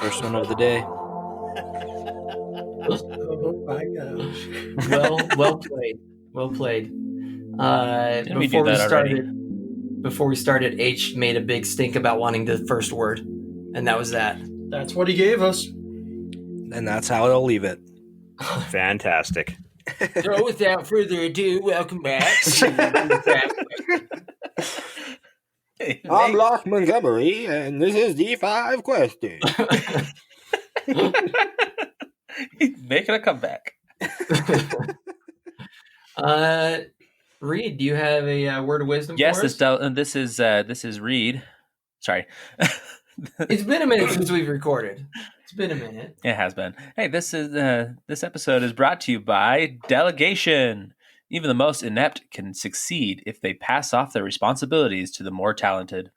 First one of the day. Oh my gosh. Well played. Well played. Didn't we do that already? Before we started, H made a big stink about wanting the first word, and that was that. That's what he gave us. And that's how I'll leave it. Fantastic. So without further ado, welcome back. I'm Locke Montgomery, and this is the 5 question. He's making a comeback. Reed, do you have a word of wisdom Yes, for us? this is Reed. Sorry. It's been a minute since we've recorded. It's been a minute. It has been. Hey, this episode is brought to you by delegation. Even the most inept can succeed if they pass off their responsibilities to the more talented.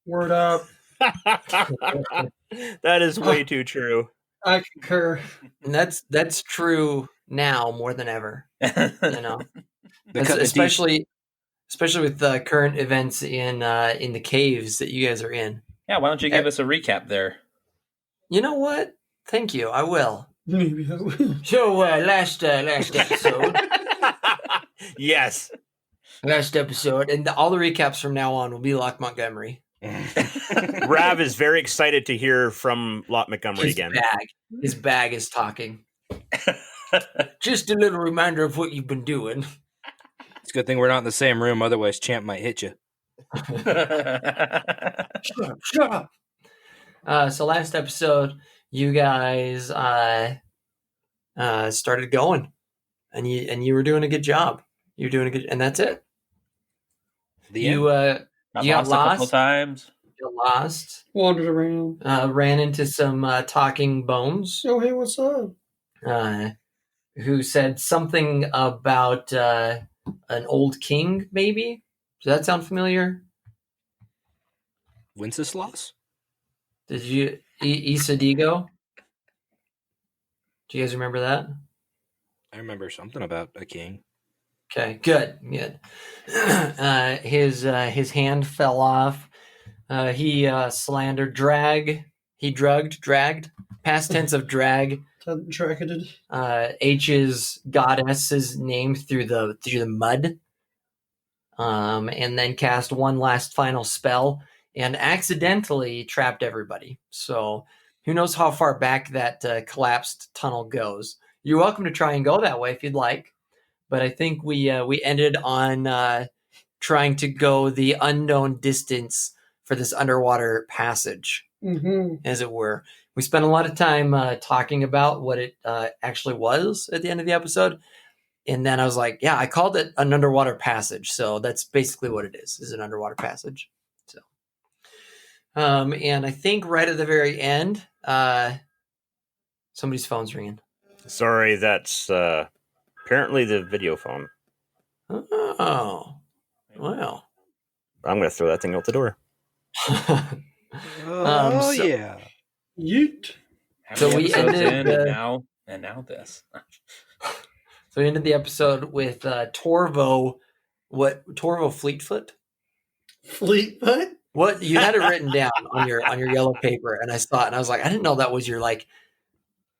Word up. That is way too true. I concur. And that's true now more than ever. You know, especially with the current events in the caves that you guys are in. Yeah, why don't you give us a recap there? You know what? Thank you. I will. Maybe I will. So last episode, Yes. last episode, and all the recaps from now on will be Locke Montgomery. Rav is very excited to hear from Locke Montgomery again. His bag is talking. Just a little reminder of what you've been doing. It's a good thing we're not in the same room, otherwise Champ might hit you. Shut up. So last episode, you guys started going, and you were doing a good job. You're doing a good, and that's it. You got lost a couple times. You lost. Wandered around. Ran into some talking bones. Oh, hey, what's up? Who said something about an old king, maybe? Does that sound familiar? Wenceslas? Did you Isadigo? Do you guys remember that? I remember something about a king. Okay, good. His hand fell off. He slandered, dragged. Past tense of drag. Tracketed. H's goddess's name through the mud. And then cast one last final spell and accidentally trapped everybody. So who knows how far back that collapsed tunnel goes. You're welcome to try and go that way if you'd like. But I think we ended on trying to go the unknown distance for this underwater passage, as it were. We spent a lot of time talking about what it actually was at the end of the episode. And then I was like, yeah, I called it an underwater passage. So that's basically what it is an underwater passage. So, and I think right at the very end, somebody's phone's ringing. Sorry, that's apparently the video phone. Oh, well. I'm going to throw that thing out the door. Yeah. Yeet. So we ended and now this. So we ended the episode with Torvo. What Torvo Fleetfoot? Fleetfoot? What you had it written down on your yellow paper, and I saw it, and I was like, I didn't know that was your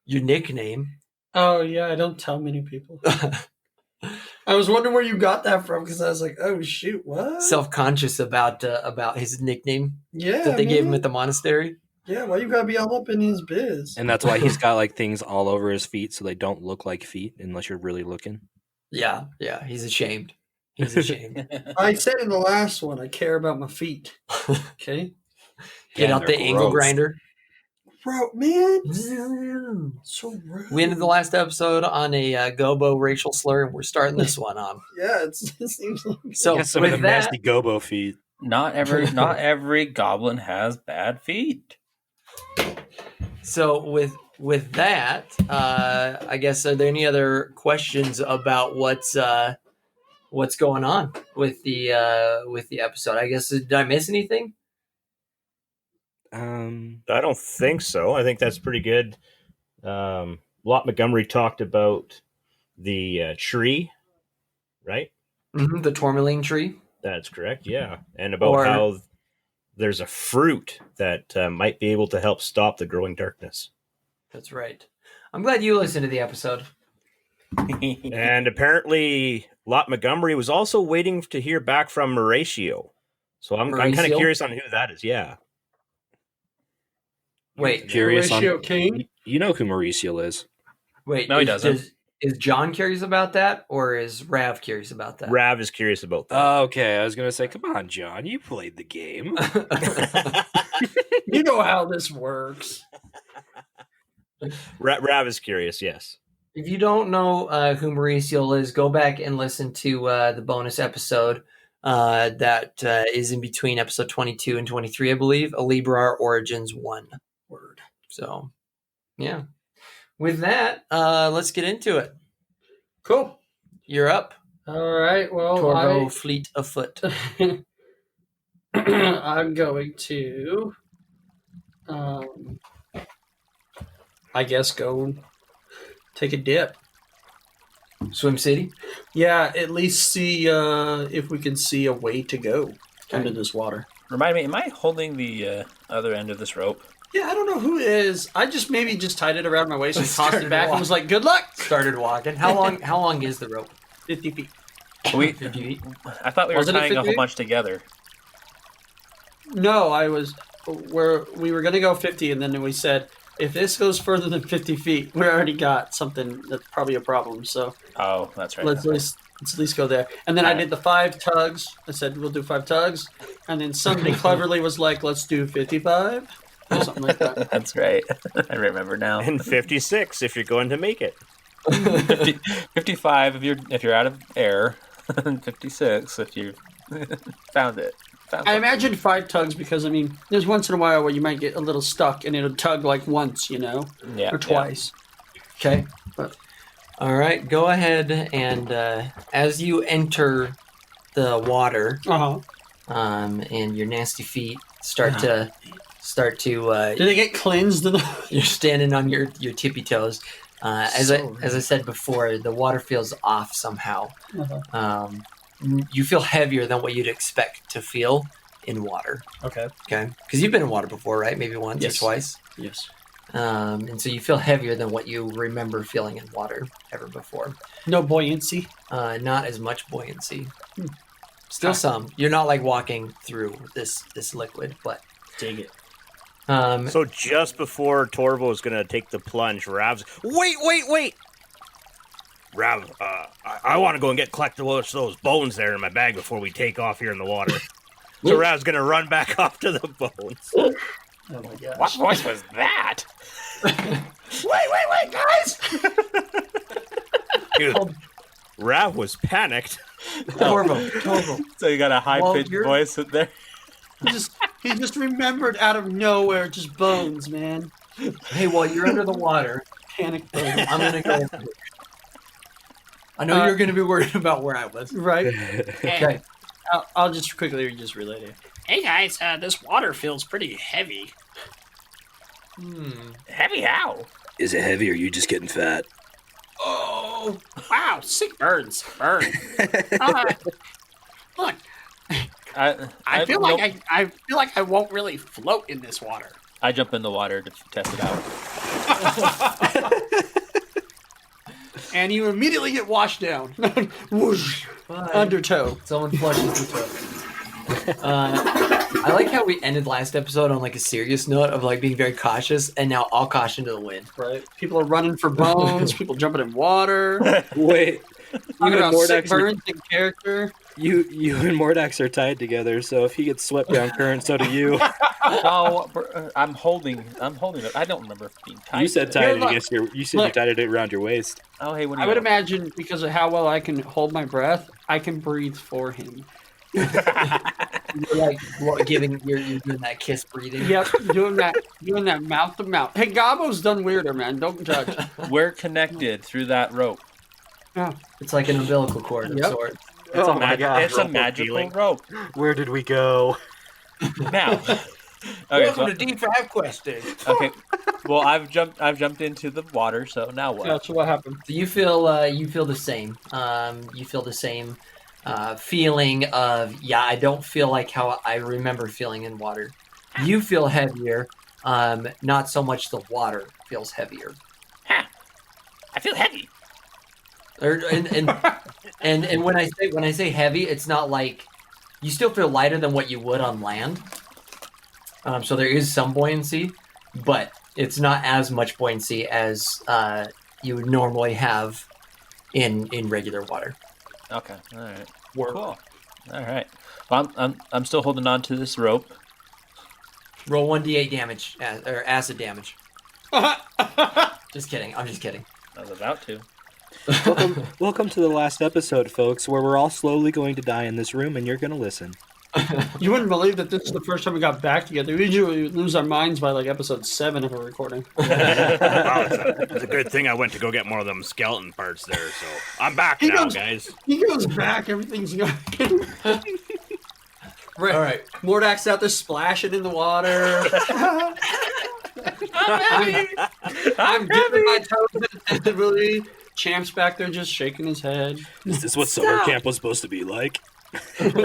nickname. Oh yeah, I don't tell many people. I was wondering where you got that from because I was like, oh shoot, what? Self-conscious about his nickname. Yeah, that they gave him at the monastery. Yeah, why you gotta be all up in his biz? And that's why he's got like things all over his feet so they don't look like feet unless you're really looking. Yeah, he's ashamed. He's ashamed. I said in the last one, I care about my feet. Okay? Get out the angle grinder. Bro, man. So rude. We ended the last episode on a Gobo racial slur, and we're starting this one on. Yeah, it seems like so. Some of the nasty Gobo feet. Not every goblin has bad feet. So with that, I guess are there any other questions about what's going on with the episode? I guess did I miss anything? I don't think so. I think that's pretty good. Locke Montgomery talked about the tree, right? Mm-hmm, the tourmaline tree. That's correct. Yeah, and about how there's a fruit that might be able to help stop the growing darkness. That's right. I'm glad you listened to the episode. And apparently, Lot Montgomery was also waiting to hear back from Mauricio. So I'm kind of Mauricio? curious on who that is. Yeah. Wait, Curious Horatio on King? you know who Mauricio is. wait. No, he doesn't. Is John curious about that, or is Rav curious about that? Rav is curious about that. Okay, I was gonna say, come on, John, you played the game. You know how this works. Rav is curious, yes. If you don't know who Mauricio is, go back and listen to the bonus episode that is in between episode 22 and 23, I believe. A Librar Origins 1 word. So, yeah. With that, let's get into it. Cool. You're up. All right. Well, Torvo Fleet Afoot. I'm going to, I guess, go take a dip. Swim City? Yeah, at least see if we can see a way to go under this water. Remind me, am I holding the other end of this rope? Yeah, I don't know who it is. I just maybe just tied it around my waist and tossed Started it back and walking. was like, "Good luck." Started walking. How long is the rope? 50 feet. We, 50 feet? I thought we were Wasn't it tying a whole 50? bunch together. No, we were gonna go 50, and then we said if this goes further than 50 feet, we already got something that's probably a problem. So Oh, that's right. let's at least go there. And then I did the 5 tugs. I said we'll do 5 tugs, and then somebody cleverly was like, "Let's do 55." Or something like that. That's right. I remember now. And 56 if you're going to make it. 55 if you're out of air. 56 if you found it. Found I something. imagined 5 tugs because, I mean, there's once in a while where you might get a little stuck and it'll tug like once, you know, Yeah, or twice. Okay. But- All right. Go ahead and as you enter the water, Uh-huh. and your nasty feet start to Do they get cleansed? you're standing on your tippy toes. As So I said before, the water feels off somehow. Uh-huh. You feel heavier than what you'd expect to feel in water. Okay. Okay, because you've been in water before, right? Maybe once Yes. or twice. Yes. And so you feel heavier than what you remember feeling in water ever before. No buoyancy. Not as much buoyancy. Hmm. Still Ah. some. You're not like walking through this liquid, but Dig it. So just before Torvo is going to take the plunge, Rav's, wait! Rav, I want to go and collect those bones there in my bag before we take off here in the water. So Rav's going to run back off to the bones. Oh my gosh. What voice was that? Wait, guys! Dude, Rav was panicked. Torvo. So you got a high pitched you're- voice in there? He just remembered out of nowhere, just bones, man. Hey, while you're under the water, Panic bones. I'm gonna go. I know you're gonna be worried about where I was. Right? Okay. I'll just quickly just relate it. Hey guys, this water feels pretty heavy. Heavy how? Is it heavy or are you just getting fat? Oh, wow, sick burns. Burn. Look, I feel like I won't really float in this water. I jump in the water to test it out. And you immediately get washed down. Whoosh. Undertow. Someone flushes the toilet. I like how we ended last episode on like a serious note of like being very cautious, and now all caution to the wind. Right. People are running for bones. People jumping in water. Wait, Talking and about sick Mordax are- burns in character. you and Mordax are tied together, so if he gets swept down current, so do you. Oh, I'm holding it. I don't remember being tied. You said to it. tied Here, it look. against you said you Look. tied it around your waist. Oh, hey, what do I you would know? imagine because of how well I can hold my breath, I can breathe for him. You're like you're doing that kiss breathing. Yep, doing that mouth to mouth. Hey, Gabo's done weirder, man. Don't judge. We're connected through that rope. It's like an umbilical cord of Yep. sorts. It's Oh a my gosh. It's a magical feeling. rope. Where did we go? Now. Okay, Welcome so, to D5 Question. okay. Well, I've jumped into the water, so now what? That's what happened. So you feel the same. You feel the same feeling of, I don't feel like how I remember feeling in water. You feel heavier. Not so much the water feels heavier. I feel heavy. And when I say heavy, it's not like you still feel lighter than what you would on land. So there is some buoyancy, but it's not as much buoyancy as you would normally have in regular water. Okay. All right. Cool. All right. Well, I'm still holding on to this rope. Roll 1d8 damage or acid damage. Just kidding. I'm just kidding. I was about to. Welcome to the last episode, folks, where we're all slowly going to die in this room, and you're going to listen. You wouldn't believe that this is the first time we got back together. We usually lose our minds by like episode 7 of a recording. Wow, it's a good thing I went to go get more of them skeleton parts there, so I'm back now, guys. He goes back, everything's going. All right. Mordax out there splashing in the water. I'm dipping my toes attentively. Champ's back there just shaking his head. Is this what summer camp was supposed to be like? Rav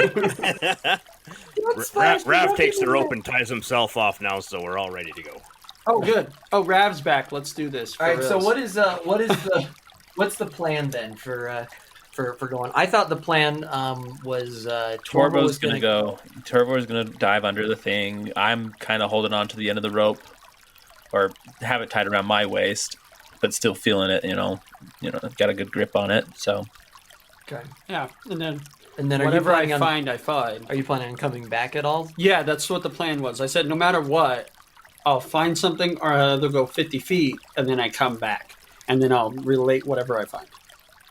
takes the rope and ties himself off now, so we're all ready to go. Oh, good. Oh, Rav's back. Let's do this. All right. So what's the plan then for going? I thought the plan was Torvo's gonna go. Torvo's gonna dive under the thing. I'm kind of holding on to the end of the rope, or have it tied around my waist, but still feeling it. I've got a good grip on it. So. Okay. Yeah, and then whatever I find. Are you planning on coming back at all? Yeah, that's what the plan was. I said no matter what, I'll find something, or I'll either go 50 feet and then I come back, and then I'll relate whatever I find.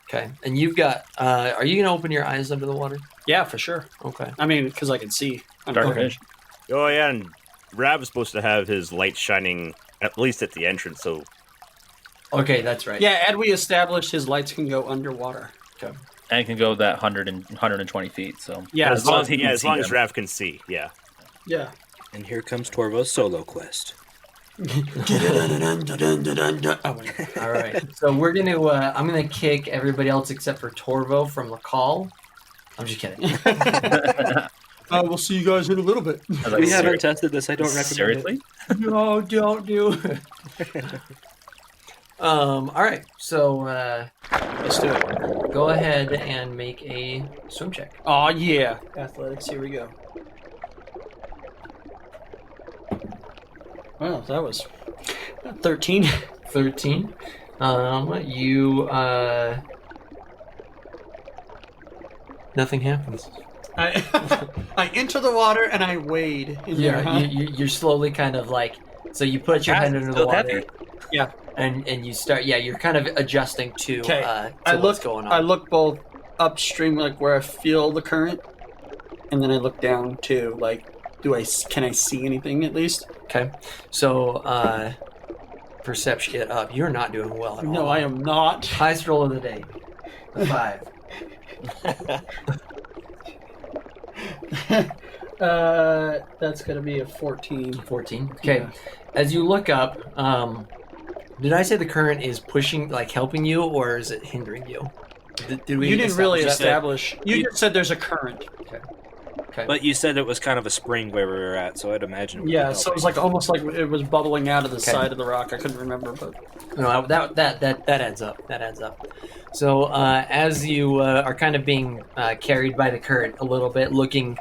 Okay. And you've got. Are you gonna open your eyes under the water? Yeah, for sure. Okay. I mean, because I can see. Dark vision. Oh yeah, and Rav's supposed to have his light shining at least at the entrance, so. Okay, that's right. Yeah, and we established his lights can go underwater. Okay. And it can go that 120 feet. So Yeah, as long as Rav can see, yeah. Yeah. And here comes Torvo's solo quest. All right. So we're gonna. I'm gonna kick everybody else except for Torvo from the call. I'm just kidding. We'll see you guys in a little bit. We haven't tested this. I don't recommend Seriously? No, don't do it. All right. So Let's do it. go ahead and make a swim check. Oh yeah, athletics. Here we go. Well, that was 13. 13. You nothing happens. I enter the water and I wade in there. Huh? You're slowly kind of like, so you put your hand under the water. Yeah. And you start, you're kind of adjusting to what's going on. I look both upstream, like where I feel the current, and then I look down too, like, can I see anything at least? Okay. So, perception get up. You're not doing well at all. No, I am not. Highest roll of the day. A 5. That's gonna be a 14. 14. Okay. Yeah. As you look up, did I say the current is pushing, like helping you, or is it hindering you? Did we? You didn't really establish establish. You just said there's a current. Okay. But you said it was kind of a spring where we were at, so I'd imagine. It would Yeah, be so it was helping. like almost like it was bubbling out of the side of the rock. I couldn't remember, but No, that adds up. That adds up. So as you are kind of being carried by the current a little bit, looking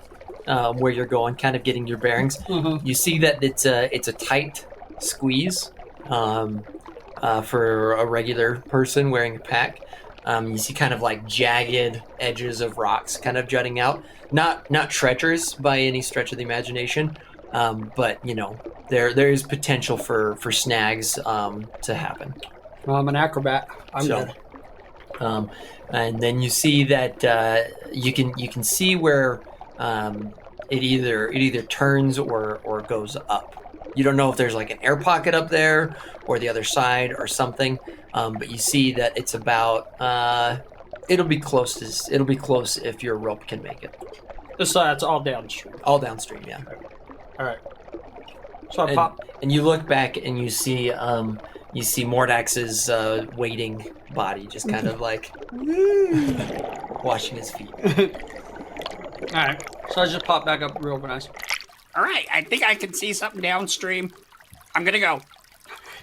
where you're going, kind of getting your bearings, you see that it's a tight squeeze for a regular person wearing a pack. You see kind of like jagged edges of rocks kind of jutting out. Not treacherous by any stretch of the imagination, but there is potential for snags to happen. well, I'm an acrobat. I'm So, good. And then you see that you can see where it either turns or goes up. You don't know if there's like an air pocket up there or the other side or something, but you see that it's about. It'll be close if your rope can make it. So that's all downstream. All downstream, yeah. All right. So I pop. And you look back and you see Mordax's waiting body just kind of like washing his feet. All right. So I just pop back up real nice. All right, I think I can see something downstream. I'm gonna go.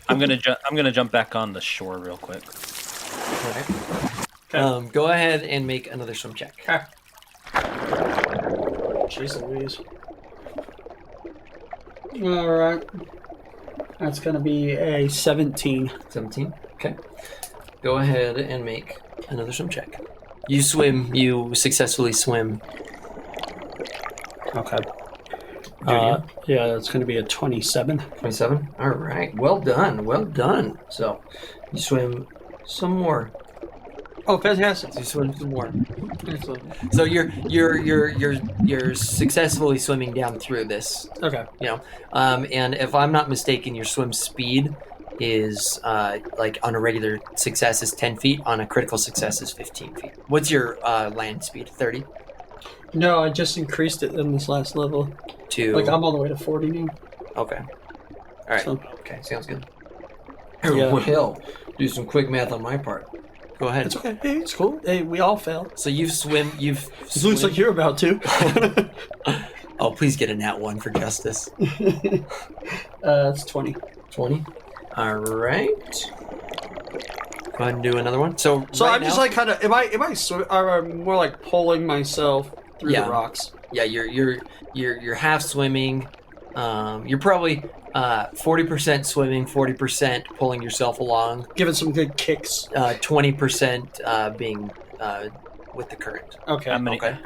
I'm gonna jump back on the shore real quick. All right. Okay. Go ahead and make another swim check. Okay. Jeez Louise. All right. That's going to be a 17. 17. Okay. Go ahead and make another swim check. You swim. You successfully swim. Okay. Judy? Yeah, that's going to be a 27. 27. All right. Well done. Well done. So you swim some more. Oh, fantastic. You swim some more. Excellent. So you're successfully swimming down through this. Okay. You know, and if I'm not mistaken, your swim speed is like on a regular success is 10 feet. On a critical success is 15 feet. What's your land speed? 30 No, I just increased it in this last level. to Like, I'm all the way to 40 now. okay. All right. So, Okay. Sounds good. Yeah. Well, do some quick math on my part. Go ahead. it's okay. Hey, it's cool. Hey, we all fail. So you've It looks like you're about to. Oh, please get a nat 1 for justice. It's 20. 20. All right. Go ahead and do another one. So right I'm just now- like kind of. Am I more like pulling myself through Yeah. the rocks? yeah, you're half swimming. You're probably 40% swimming, 40% pulling yourself along, Give it some good kicks. 20% being with the current. Okay. How many? Okay.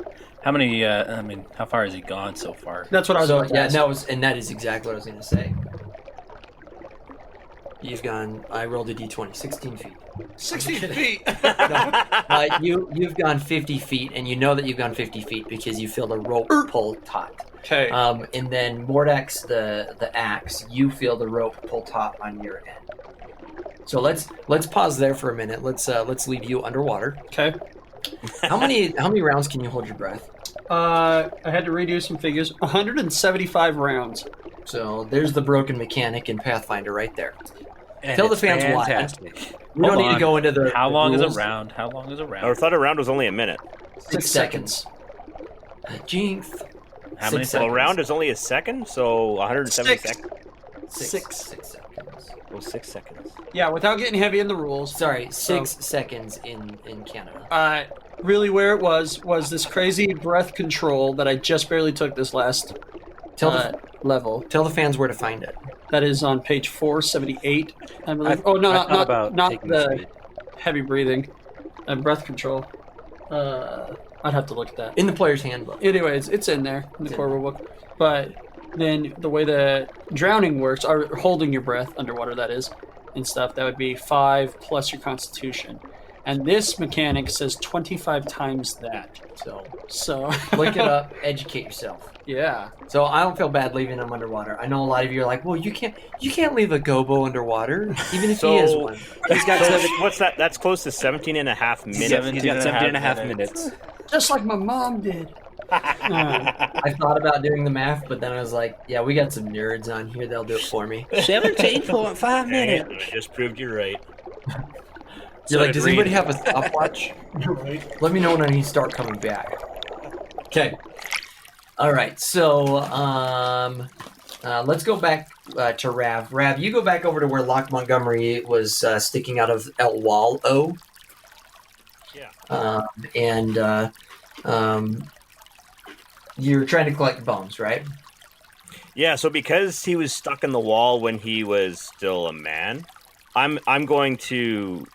How many? I mean, how far has he gone so far? That's what I was So about to yeah, ask. that is exactly what I was going to say. You've gone. I rolled a d20, 16 feet. 60 feet. You've gone 50 feet, and you know that you've gone 50 feet because you feel the rope pull taut. Okay. And then Mordax, the axe, you feel the rope pull taut on your end. So let's pause there for a minute. Let's leave you underwater. Okay. How many rounds can you hold your breath? I had to redo some figures. 175 rounds. So there's the broken mechanic in Pathfinder right there. And Tell the it's fans why. fantastic. We don't Hold need to on. go into the How the long is a rules. round? How long is a I round? thought a round was only a minute. 6 seconds. Jinx. How many 6 Well, a seconds. round is only a second, so 170 Six. seconds. Six seconds. Oh, 6 seconds. Yeah, without getting heavy in the rules. Sorry, So- 6 seconds in Canada. Really where it was this crazy breath control that I just barely took this last Tell the level. Tell the fans where to find it. That is on page 478, I believe. Oh, no, I thought not about not taking the speed. heavy breathing and breath control. I'd have to look at that. In the player's handbook. Anyways, it's in there in the It's in core rulebook. But then the way the drowning works, or holding your breath underwater, that is, and stuff, that would be 5 plus your constitution. And this mechanic says 25 times that. So Look it up, educate yourself. yeah. So I don't feel bad leaving him underwater. I know a lot of you are like, well, you can't leave a gobo underwater, even if he is So- one. He's got So, 7, what's that? That's close to 17 and a half minutes. he's got 17 and a half minutes. Just like my mom did. I thought about doing the math, but then I was like, yeah, we got some nerds on here. They'll do it for me. 17.5 Dang it, minutes. I just proved you right. You're So like, did does anybody Reed. have a stopwatch? You're right. Let me know when I need to start coming back. Okay. All right. So let's go back to Rav. Rav, you go back over to where Loch Montgomery was sticking out of El Wall-O. Yeah. You're trying to collect bones, right? Yeah, so because he was stuck in the wall when he was still a man, I'm going to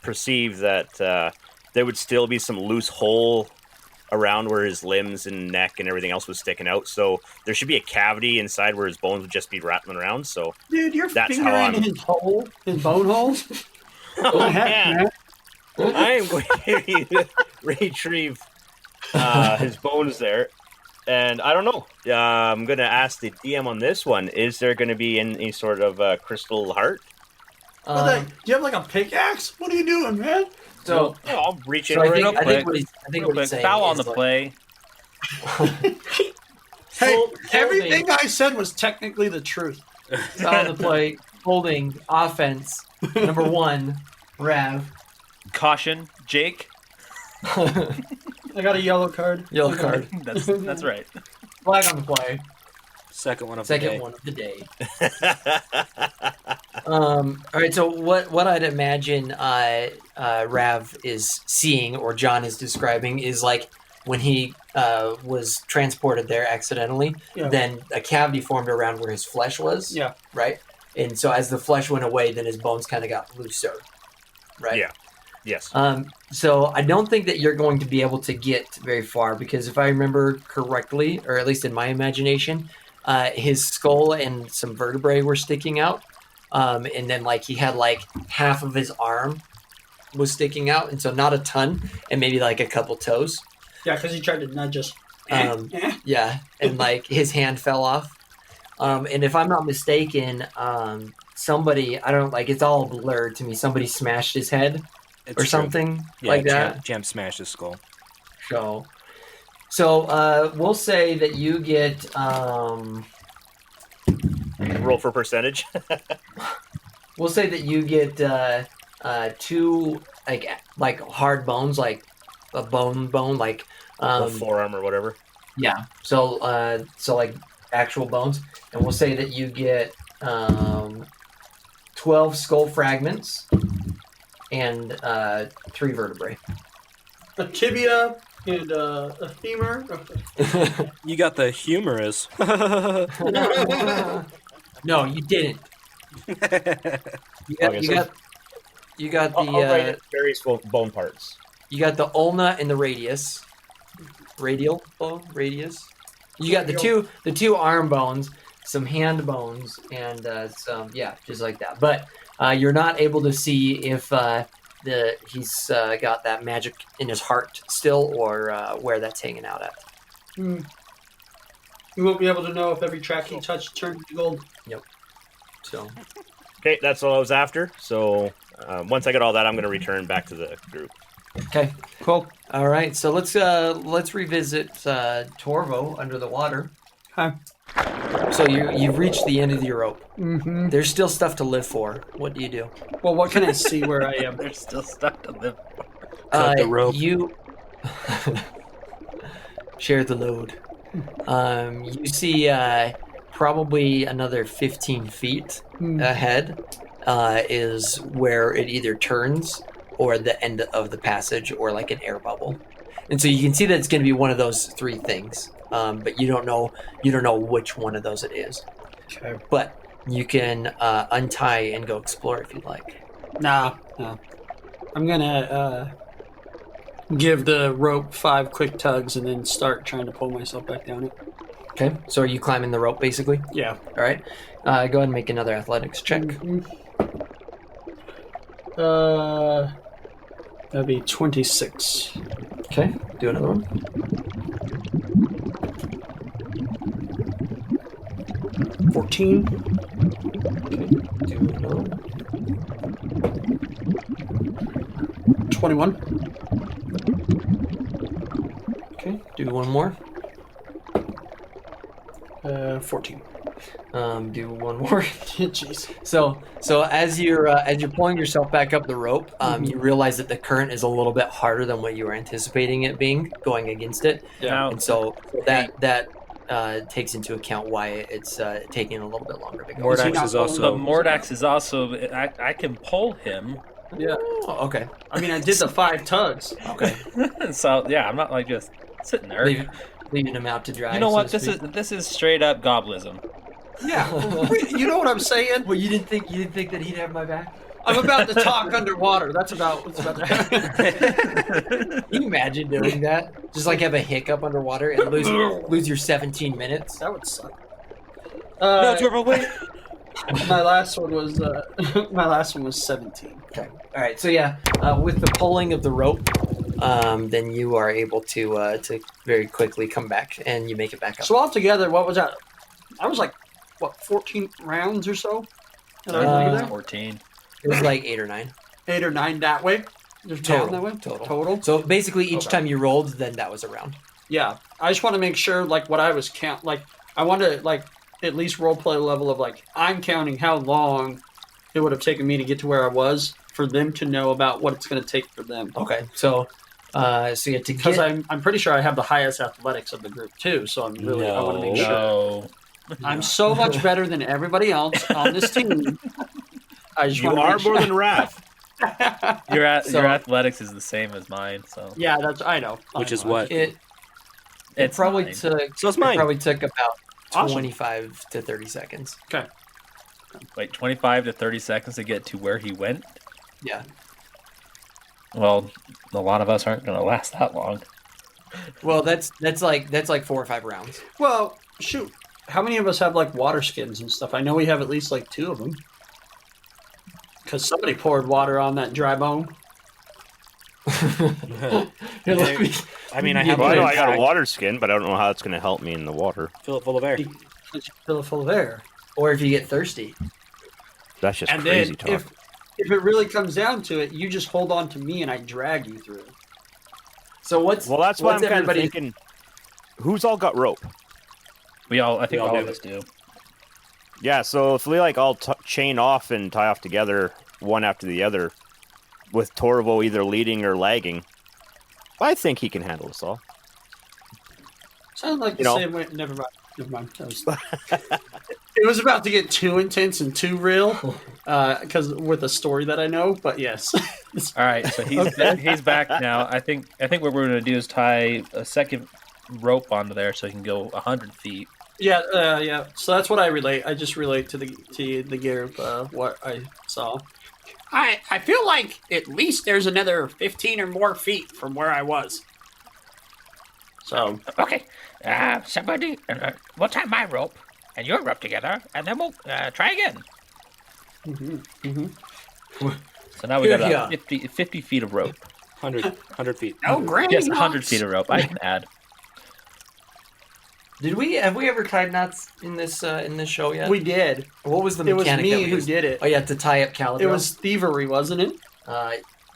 perceive that there would still be some loose hole around where his limbs and neck and everything else was sticking out. So there should be a cavity inside where his bones would just be rattling around. So Dude, you're That's how fingering I'm- his hole, his bone holes. What the heck, man? I am going to retrieve his bones there. And I don't know. I'm going to ask the DM on this one. Is there going to be any sort of crystal heart? Do you have like a pickaxe? What are you doing, man? So, Yeah, I'll reach so in. I real think quick, what he's Real quick, saying foul on is the like- play. Hey, Holding- everything I said was technically the truth. foul on the play, holding offense. Number 1, Rav. Caution, Jake. I got a yellow card. Yellow card. That's right. Flag on the play. Second one of the day. Second one of the day. All right. So what I'd imagine Rav is seeing, or John is describing, is like when he was transported there accidentally. Yeah. Then a cavity formed around where his flesh was. Yeah. Right. And so as the flesh went away, then his bones kind of got looser. Right. Yeah. Yes. So I don't think that you're going to be able to get very far, because if I remember correctly, or at least in my imagination, his skull and some vertebrae were sticking out. And then like he had like half of his arm was sticking out. And so not a ton, and maybe like a couple toes. Yeah, because he tried to nudge us. Yeah. And like his hand fell off. And if I'm not mistaken, somebody, I don't like, it's all blurred to me. Somebody smashed his head. It's Or true. something Yeah, like that. Jam smashed his skull. So we'll say that you get Roll for percentage. we'll say that you get 2 like hard bones, like a bone, like Or forearm or whatever. yeah. So like actual bones, and we'll say that you get 12 skull fragments and 3 vertebrae. A tibia and a femur. You got the humorous. No, you didn't. You got I'll write the it various bone parts. you got the ulna and the radius. Radial bone, radius. You got the two arm bones, some hand bones, and some just like that. But you're not able to see if he's got that magic in his heart still, or where that's hanging out at. You won't be able to know if every track he touched turned to gold. So Okay, that's all I was after. So once I get all that, I'm going to return back to the group. okay, cool. All right, so let's revisit Torvo under the water. Hi. So you've reached the end of your rope. Mm-hmm. There's still stuff to live for. What do you do? Well, what can I see where I am? There's still stuff to live. Cut the rope. You share the load. You see probably another 15 feet ahead is where it either turns or the end of the passage, or like an air bubble. And so you can see that it's going to be one of those 3 things, but you don't know which one of those it is. Okay. But you can untie and go explore if you'd like. No. I'm gonna give the rope 5 quick tugs and then start trying to pull myself back down it. Okay, so are you climbing the rope basically? Yeah. All right. Go ahead and make another athletics check. That'd be 26. Okay, do another one. Okay, Do another one. 21. Okay, do one more. 14. Do one more. Jeez. So as you're pulling yourself back up the rope, you realize that the current is a little bit harder than what you were anticipating it being going against it, Now, and so that takes into account why it's taking a little bit longer to go. Mordax is the also. Mordax is also. I can pull him. Yeah. Oh, okay. I mean, I did the 5 tugs. Okay. So yeah, I'm not like just sitting there. Leaving him out to dry. You know so what? to This speak. is straight up goblism. Yeah. You know what I'm saying? Well, you didn't think that he'd have my back? I'm about to talk underwater. That's about what's about to happen. Can you imagine doing that? Just like have a hiccup underwater and lose your 17 minutes. That would suck. No, Torvo, wait. My last one was 17. Okay. All right. So yeah, with the pulling of the rope, then you are able to very quickly come back, and you make it back up. So altogether, what was that? I was like, what, 14 rounds or so? Did I do that? 14. It was like 8 or 9 8 or 9 that way? Just down that way? Total? So basically, each Okay. time you rolled, then that was a round. Yeah. I just want to make sure, like, what I was I want to, like, at least roleplay level of, like, I'm counting how long it would have taken me to get to where I was for them to know about what it's going to take for them. Okay. So So yeah, to Because get I'm pretty sure I have the highest athletics of the group too. So I'm really I want to make sure No. I'm so much better than everybody else on this team. I just You want to are make sure. more than Rav. So- Your athletics is the same as mine, so Yeah, that's I know. Which is I know. what? it it's probably mine. took So it's mine. it probably took about Awesome. 25 to 30 seconds. Okay. Wait, 25 to 30 seconds to get to where he went? Yeah. Well, a lot of us aren't going to last that long. Well, that's like 4 or 5 rounds. Well, shoot. How many of us have like water skins and stuff? I know we have at least like 2 of them. Because somebody poured water on that dry bone. Here, let me- I mean, I Yeah, have Well, I know I got a pack. water skin, but I don't know how it's going to help me in the water. Fill it full of air. Because you fill it full of air. or if you get thirsty. That's just And crazy then talk. if it really comes down to it, you just hold on to me and I drag you through. So what's Well, that's why I'm what's kind of everybody's- thinking, who's all got rope? I think We all all do. of us do. Yeah, so if we like all chain off and tie off together, one after the other, with Torvo either leading or lagging, I think he can handle us all. Sounds like the You know. same way. Never mind. Never mind. It was about to get too intense and too real, because with a story that I know. But yes, All right, so he's back now. I think what we're going to do is tie a second rope onto there so he can go 100 feet. yeah. So that's what I relate. I just relate to the gear of what I saw. I feel like at least there's another 15 or more feet from where I was. So Okay, somebody, we'll tie my rope and your rope together, and then we'll try again. So now we got Yeah. about 50 feet of rope. 100 feet. Oh, granny Yes, 100 knots. feet of rope. I can add. have we ever tied knots in this show yet? we did. What was the It was mechanic me that we who used? did it. Oh yeah, to tie up Calidro. It was thievery, wasn't it?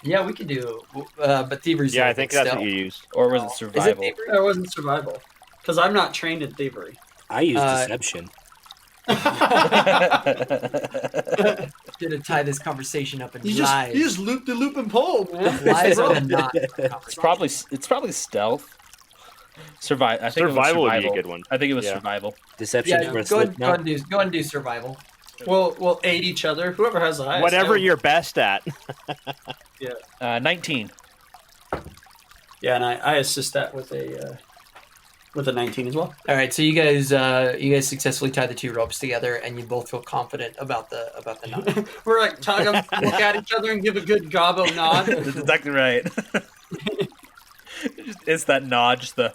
Yeah, we could do but thievery's Yeah, I like think that's stealth. what you used. Or was it Is it survival? thievery? It wasn't survival, because I'm not trained in thievery. I use Uh, deception. Gonna tie this conversation up in You lies. just loop the loop and pull, man. Lies are not. It's probably stealth. Survive. I think Survival it would was be a survival. good one. I think it was Yeah. survival. Deception Yeah, for a go slip ahead, knot. go and do survival. We'll aid each other. Whoever has the highest. Whatever skill. you're best at. 19. Yeah, and I assist that with a 19 as well. All right, so you guys successfully tie the 2 ropes together, and you both feel confident about the knot. We're like tug them, look at each other, and give a good gobbo nod. That's exactly right. It's that nod, just the.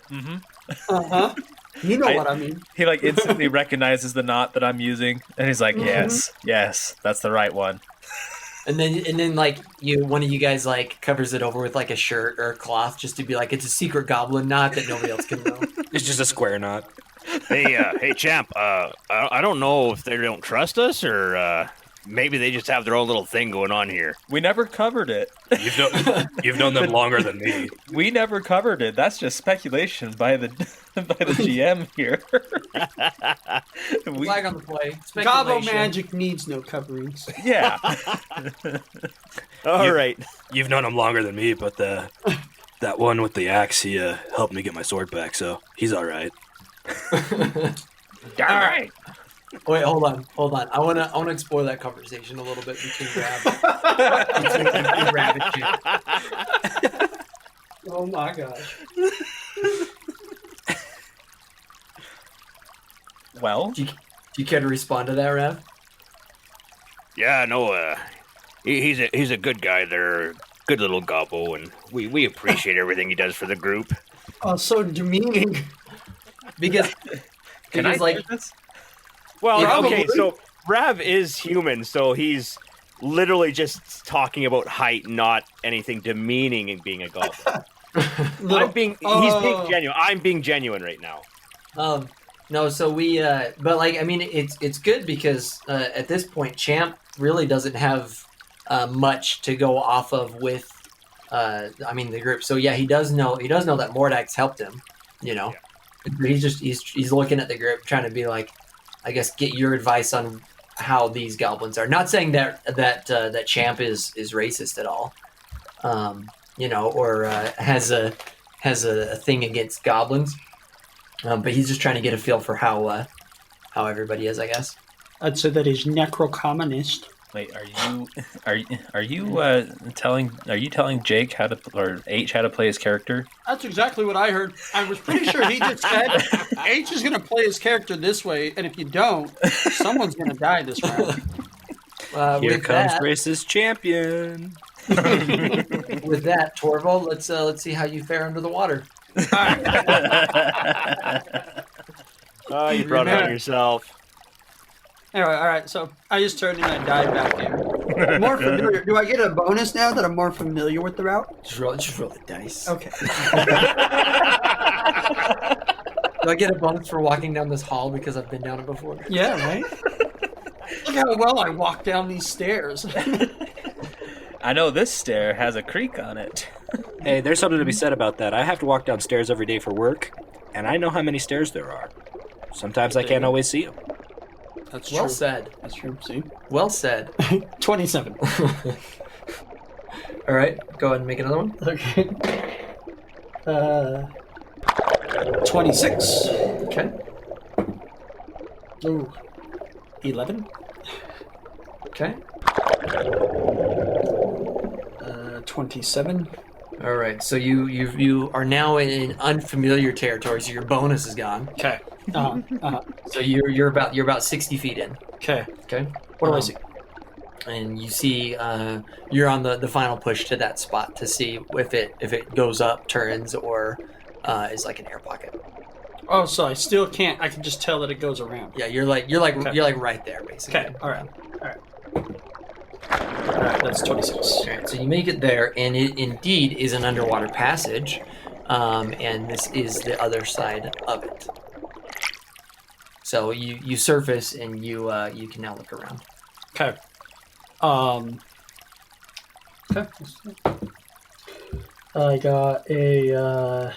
You know what I mean. He like instantly recognizes the knot that I'm using, and he's like, "Yes, that's the right one." And then like one of you guys like covers it over with like a shirt or a cloth just to be like it's a secret goblin knot that nobody else can know. It's just a square knot. Hey, champ. I don't know if they don't trust us or maybe they just have their own little thing going on here. We never covered it. You've known them longer than me. We never covered it. That's just speculation by the GM here. Flag on the play. Gobbo Speculation. magic needs no coverings. Yeah. All right. You've known him longer than me, but that one with the axe, he helped me get my sword back, so he's all right. Darn right. Wait, hold on. I wanna explore that conversation a little bit between Rav and Jim. Oh my gosh. Well, Do you care to respond to that, Rav? Yeah, no, he's a good guy there. Good little gobbo, and we appreciate everything he does for the group. Oh, so demeaning. Because can I like do this? Well, Probably. okay, so Rav is human, so he's literally just talking about height, not anything demeaning in being a goblin. He's being genuine. I'm being genuine right now. no, so we but like I mean it's good because at this point Champ really doesn't have much to go off of with I mean the group. So yeah, he does know that Mordax helped him, you know. Yeah. He's looking at the group trying to be like, I guess, get your advice on how these goblins are. Not saying that Champ is racist at all. or has a thing against goblins. But he's just trying to get a feel for how everybody is, I guess. I'd say that he's necrocommunist. Wait, are you telling Jake how to or H how to play his character? That's exactly what I heard. I was pretty sure he just said H is going to play his character this way, and if you don't, someone's going to die this round. Here comes racist champion. With that, Torvo, let's see how you fare under the water. Oh, you brought it on yourself. Anyway, all right, so I just turned and I dive back in. More familiar. Do I get a bonus now that I'm more familiar with the route? Just roll the dice. Okay. Do I get a bonus for walking down this hall because I've been down it before? Yeah, right? Look how well I walk down these stairs. I know this stair has a creak on it. Hey, there's something to be said about that. I have to walk downstairs every day for work, and I know how many stairs there are. Sometimes I can't always see them. That's Well true. said. That's true. See? Well said. 27. All right, go ahead and make another one. Okay. 26. Okay. Ooh. 11. Okay. 27. All right. So you are now in unfamiliar territory. So your bonus is gone. Okay. So you're about 60 feet in. Okay. Okay. What do I see? And you see you're on the final push to that spot to see if it goes up, turns, or is like an air pocket. Oh, so I still can't. I can just tell that it goes around. Yeah, you're like right there basically. Okay. All right. That's 26. All right, so you make it there, and it indeed is an underwater passage, and this is the other side of it. So you surface, and you can now look around. Okay. Okay. I got a.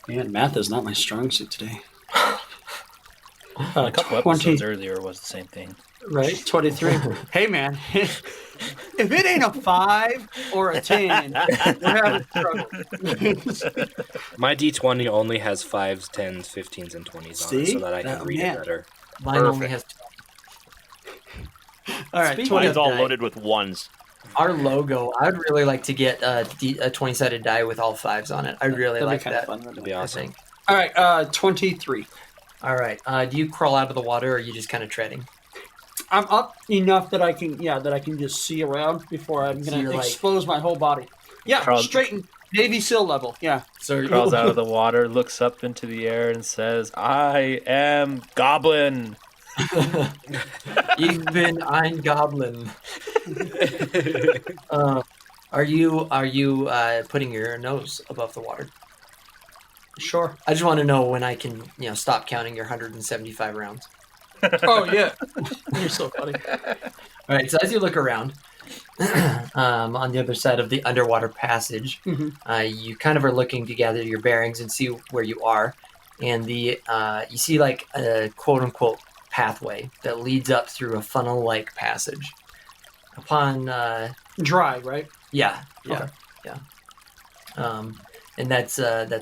Man, math is not my strong suit today. A couple episodes earlier was the same thing. Right? 23. Hey, man. If it ain't a 5 or a 10, we're having trouble. My D20 only has 5s, 10s, 15s, and 20s on it, See? so that I can read it better. Mine only has. All right, Speaking Mine's of all die, loaded with ones. Our logo, I'd really like to get a 20-sided die with all 5s on it. I really That'd be like kinda that. fun, That'd be I awesome. think. All right, 23. All right. Do you crawl out of the water, or are you just kind of treading? I'm up enough that I can just see around before I'm So going you're to like- expose my whole body. Yeah, Crawl- straight in Navy SEAL level. Yeah. So Crawls out of the water, looks up into the air, and says, "I am Goblin." Ich bin ein Goblin. Are you putting your nose above the water? Sure. I just want to know when I can stop counting your 175 rounds. Oh, yeah. You're so funny. All right. So as you look around, on the other side of the underwater passage, you kind of are looking to gather your bearings and see where you are, and you see like a quote unquote pathway that leads up through a funnel-like passage. Upon Dry, right? yeah. Okay. And that's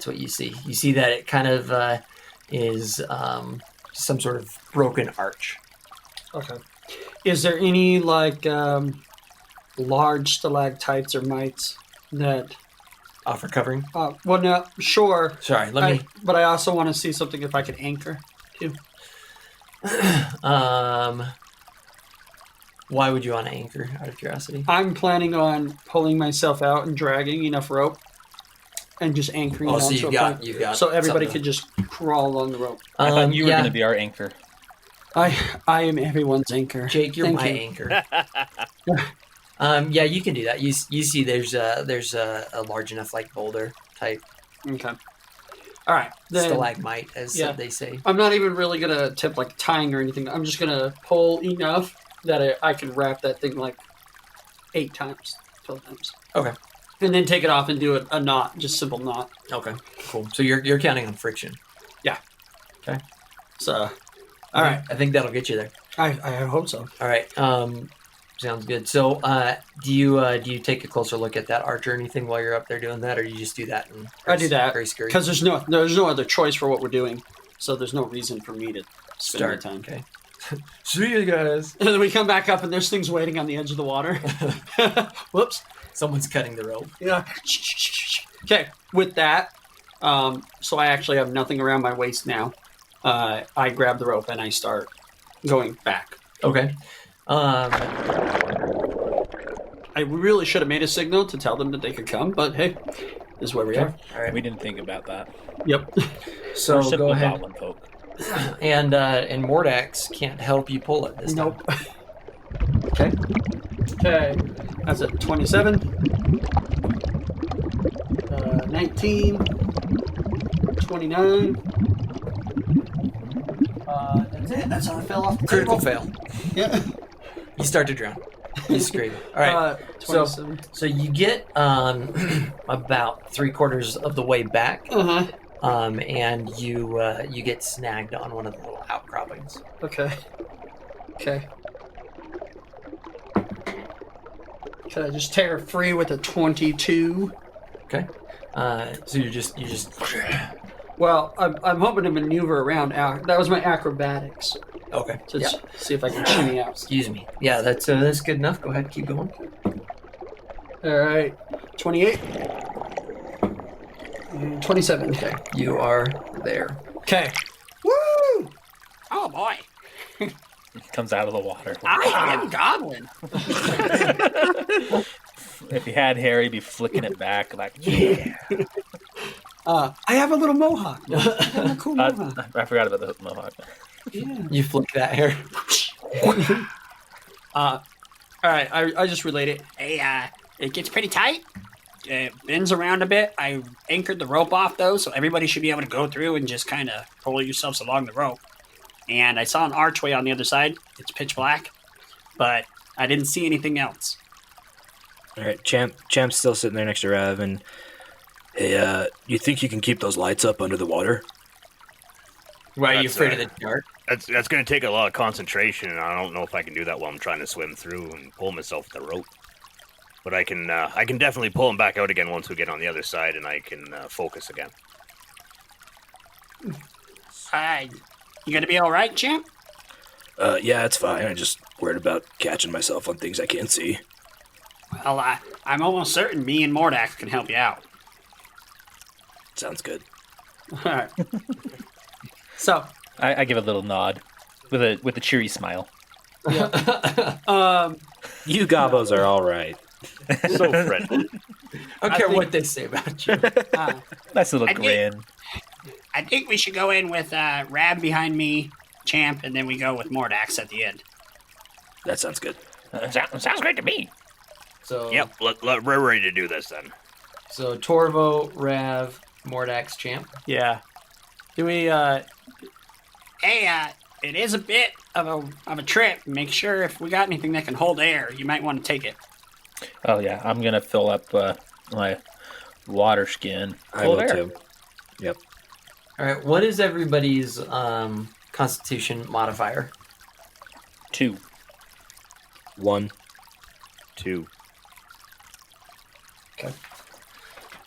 what you see. You see that it kind of is some sort of broken arch. Okay. Is there any, like, large stalactites or mites that... For covering. Well, no, sure. Sorry, let me. But I also want to see something if I could anchor, too. Why would you want to anchor? Out of curiosity. I'm planning on pulling myself out and dragging enough rope and just anchoring Oh, so onto you've got. so everybody something. could just crawl along the rope. I thought you were yeah. going to be our anchor. I am everyone's anchor. Jake, you're Thank my you. anchor. Yeah, you can do that. You see, there's a large enough like boulder type Okay. All right. Then stalagmite, as they say. I'm not even really going to attempt like tying or anything. I'm just going to pull enough that I can wrap that thing like 8 times, 12 times. Okay. And then take it off and do a knot, just simple knot. Okay. Cool. So you're counting on friction. Yeah. Okay. So, all right. I think that'll get you there. I hope so. All right. Sounds good. So, do you take a closer look at that archer or anything while you're up there doing that, or you just do that? And I do that very scary. because there's no other choice for what we're doing, so there's no reason for me to spend my time. Okay. See you guys. And then we come back up, and there's things waiting on the edge of the water. Whoops. Someone's cutting the rope. Yeah. Okay. With that, so I actually have nothing around my waist now. I grab the rope and I start going back. Okay. I really should have made a signal to tell them that they could come, but hey, this is where we are. All right. We didn't think about that. Yep. So We're simple go ahead. goblin folk. And Mordax can't help you pull it this time. Nope. Okay. That's a 27. 19. 29. That's it. That's how I fell off the Critical table. fail. Yeah. You start to drown. You scream. All right. 27. So you get about 3/4 of the way back, and you get snagged on one of the little outcroppings. Okay. Can I just tear free with a 22? Okay. So you just. Well, I'm hoping to maneuver around. That was my acrobatics. Okay. To Yeah. see if I can shimmy out. Excuse me. Yeah, that's good enough. Go ahead, keep going. All right. 28. And 27. Okay. You are there. Okay. Woo! Oh boy, It comes out of the water. I am goblin. If he had hair, he'd be flicking it back like, yeah. I have a little mohawk. I have a cool mohawk. I forgot about the mohawk. Yeah. You flick that hair. All right. I just relate it. Hey, it gets pretty tight. It bends around a bit. I anchored the rope off though, so everybody should be able to go through and just kind of pull yourselves along the rope. And I saw an archway on the other side. It's pitch black, but I didn't see anything else. All right, Champ's still sitting there next to Rav, and hey, you think you can keep those lights up under the water? Why are you That's afraid right. of the dark? That's going to take a lot of concentration, and I don't know if I can do that while I'm trying to swim through and pull myself with the rope. But I can definitely pull him back out again once we get on the other side, and I can focus again. You gonna be all right, champ? Yeah, it's fine. I'm just worried about catching myself on things I can't see. Well, I'm almost certain me and Mordax can help you out. Sounds good. All right. So, I give a little nod with a cheery smile. You gobbos are all right. So friendly. I don't care what they say about you. Nice little I grin. I think we should go in with Rab behind me, champ, and then we go with Mordax at the end. That sounds good. Sounds great to me. So Yep, we're ready to do this then. So Torvo, Rav, Mordax, Champ. yeah. Do we, Hey, it is a bit of a trip. Make sure if we got anything that can hold air, you might want to take it. Oh yeah, I'm gonna fill up my water skin. I Cold will air. too. Yep. All right. What is everybody's Constitution modifier? 2. 1. 2.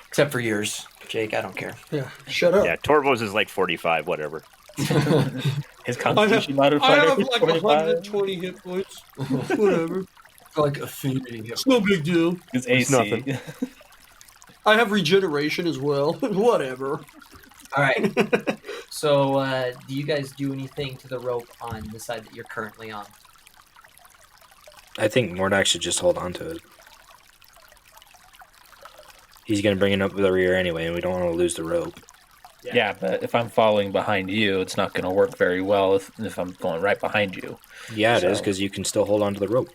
Except for yours, Jake. I don't care. yeah, shut up. Yeah, Torvo's is like 45, whatever. His constitution I modifier have is like 25. 120 hit points. Whatever. Like affinity. It's no big deal. His It's AC. nothing. I have regeneration as well. Whatever. All right. So, do you guys do anything to the rope on the side that you're currently on? I think Mordax should just hold on to it. He's going to bring it up with the rear anyway, and we don't want to lose the rope. Yeah, but if I'm following behind you, it's not going to work very well if I'm going right behind you. Yeah, it is, So- because you can still hold on to the rope.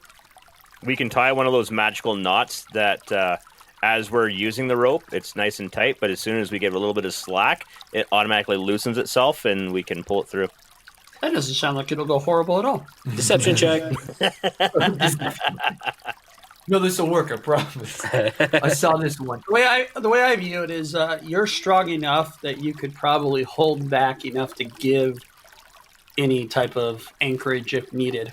We can tie one of those magical knots that, as we're using the rope, it's nice and tight, but as soon as we give a little bit of slack, it automatically loosens itself, and we can pull it through. That doesn't sound like it'll go horrible at all. Deception check. No, this will work. I promise. I saw this one. The way I view it is, you're strong enough that you could probably hold back enough to give any type of anchorage if needed.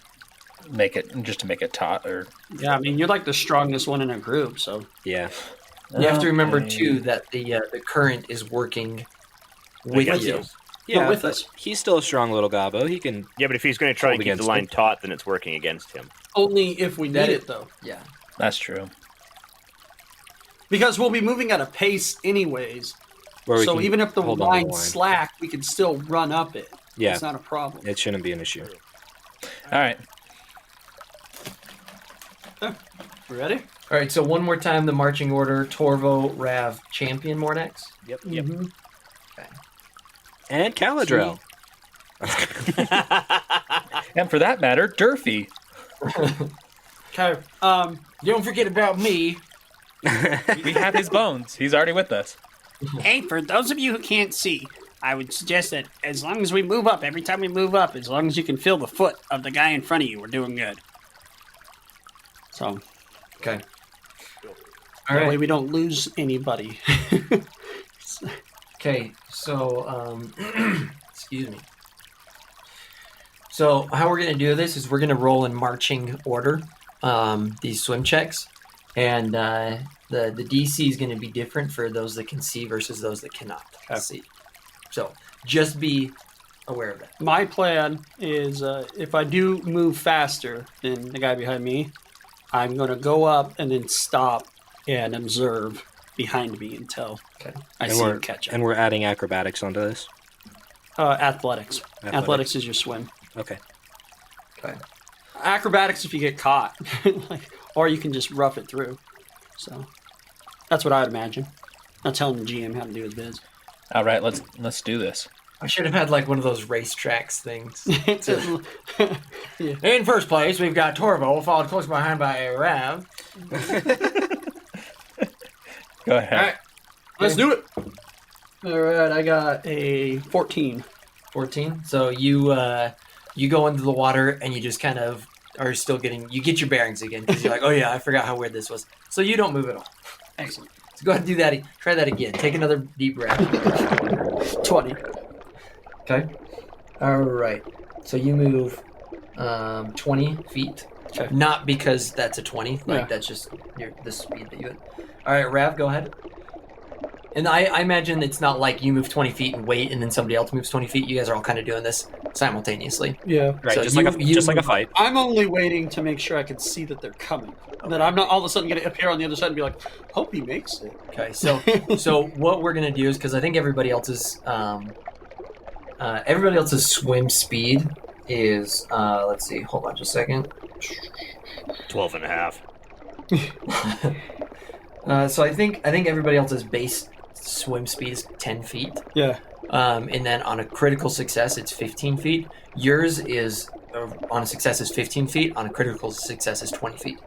make it taut or. Yeah, I mean, you're like the strongest one in a group, so. Yeah. You have to remember too that the current is working with Against you. us. Yeah, with but us. he's still a strong little gobbo. He can. Yeah, but if he's going to try Hold and keep the against line him. taut, then it's working against him. Only if we That need is- it, though. Yeah. That's true. Because we'll be moving at a pace anyways. Where we So can even if the hold on to line's slack, we can still run up it. Yeah. It's not a problem. It shouldn't be an issue. All right. We ready? All right. So one more time, the marching order: Torvo, Rav, Champion, Mordax. Yep. Mhm. And Caladrel. And for that matter, Durfee. Okay. Don't forget about me. We have his bones. He's already with us. Hey, for those of you who can't see, I would suggest that as long as we move up, every time we move up, as long as you can feel the foot of the guy in front of you, we're doing good. So Okay. All right. That way we don't lose anybody. Okay. So, excuse me. So how we're gonna do this is we're gonna roll in marching order. These swim checks, and the DC is gonna be different for those that can see versus those that cannot see. So just be aware of that. My plan is if I do move faster than the guy behind me, I'm going to go up and then stop and observe behind me until I see him catch up. And we're adding acrobatics onto this. Athletics. Athletics is your swim. Okay. Okay. Acrobatics if you get caught, or you can just rough it through. So that's what I'd imagine. Not telling the GM how to do his biz. All right, let's do this. I should have had like one of those racetracks things. Yeah. In first place, we've got Torvo, followed close behind by Rav. Go ahead. All right, let's do it. All right, I got a 14. 14. So you go into the water and you just kind of are still you get your bearings again because you're like, oh yeah, I forgot how weird this was. So you don't move at all. Excellent. So go ahead and do that. Try that again. Take another deep breath. 20. Okay. All right. So you move 20 feet. Okay. Not because that's a 20. Like that's just the speed that you had. All right, Rav, go ahead. And I imagine it's not like you move 20 feet and wait, and then somebody else moves 20 feet. You guys are all kind of doing this simultaneously. Yeah. Right, So just like a fight. I'm only waiting to make sure I can see that they're coming. That I'm not all of a sudden going to appear on the other side and be like, hope he makes it. Okay, so what we're gonna do is because I think everybody else's swim speed is let's see, hold on just a second. 12 and a half. So I think everybody else's base swim speed is 10 feet. Yeah. And then on a critical success, it's 15 feet. Yours is on a success is 15 feet. On a critical success is 20 feet.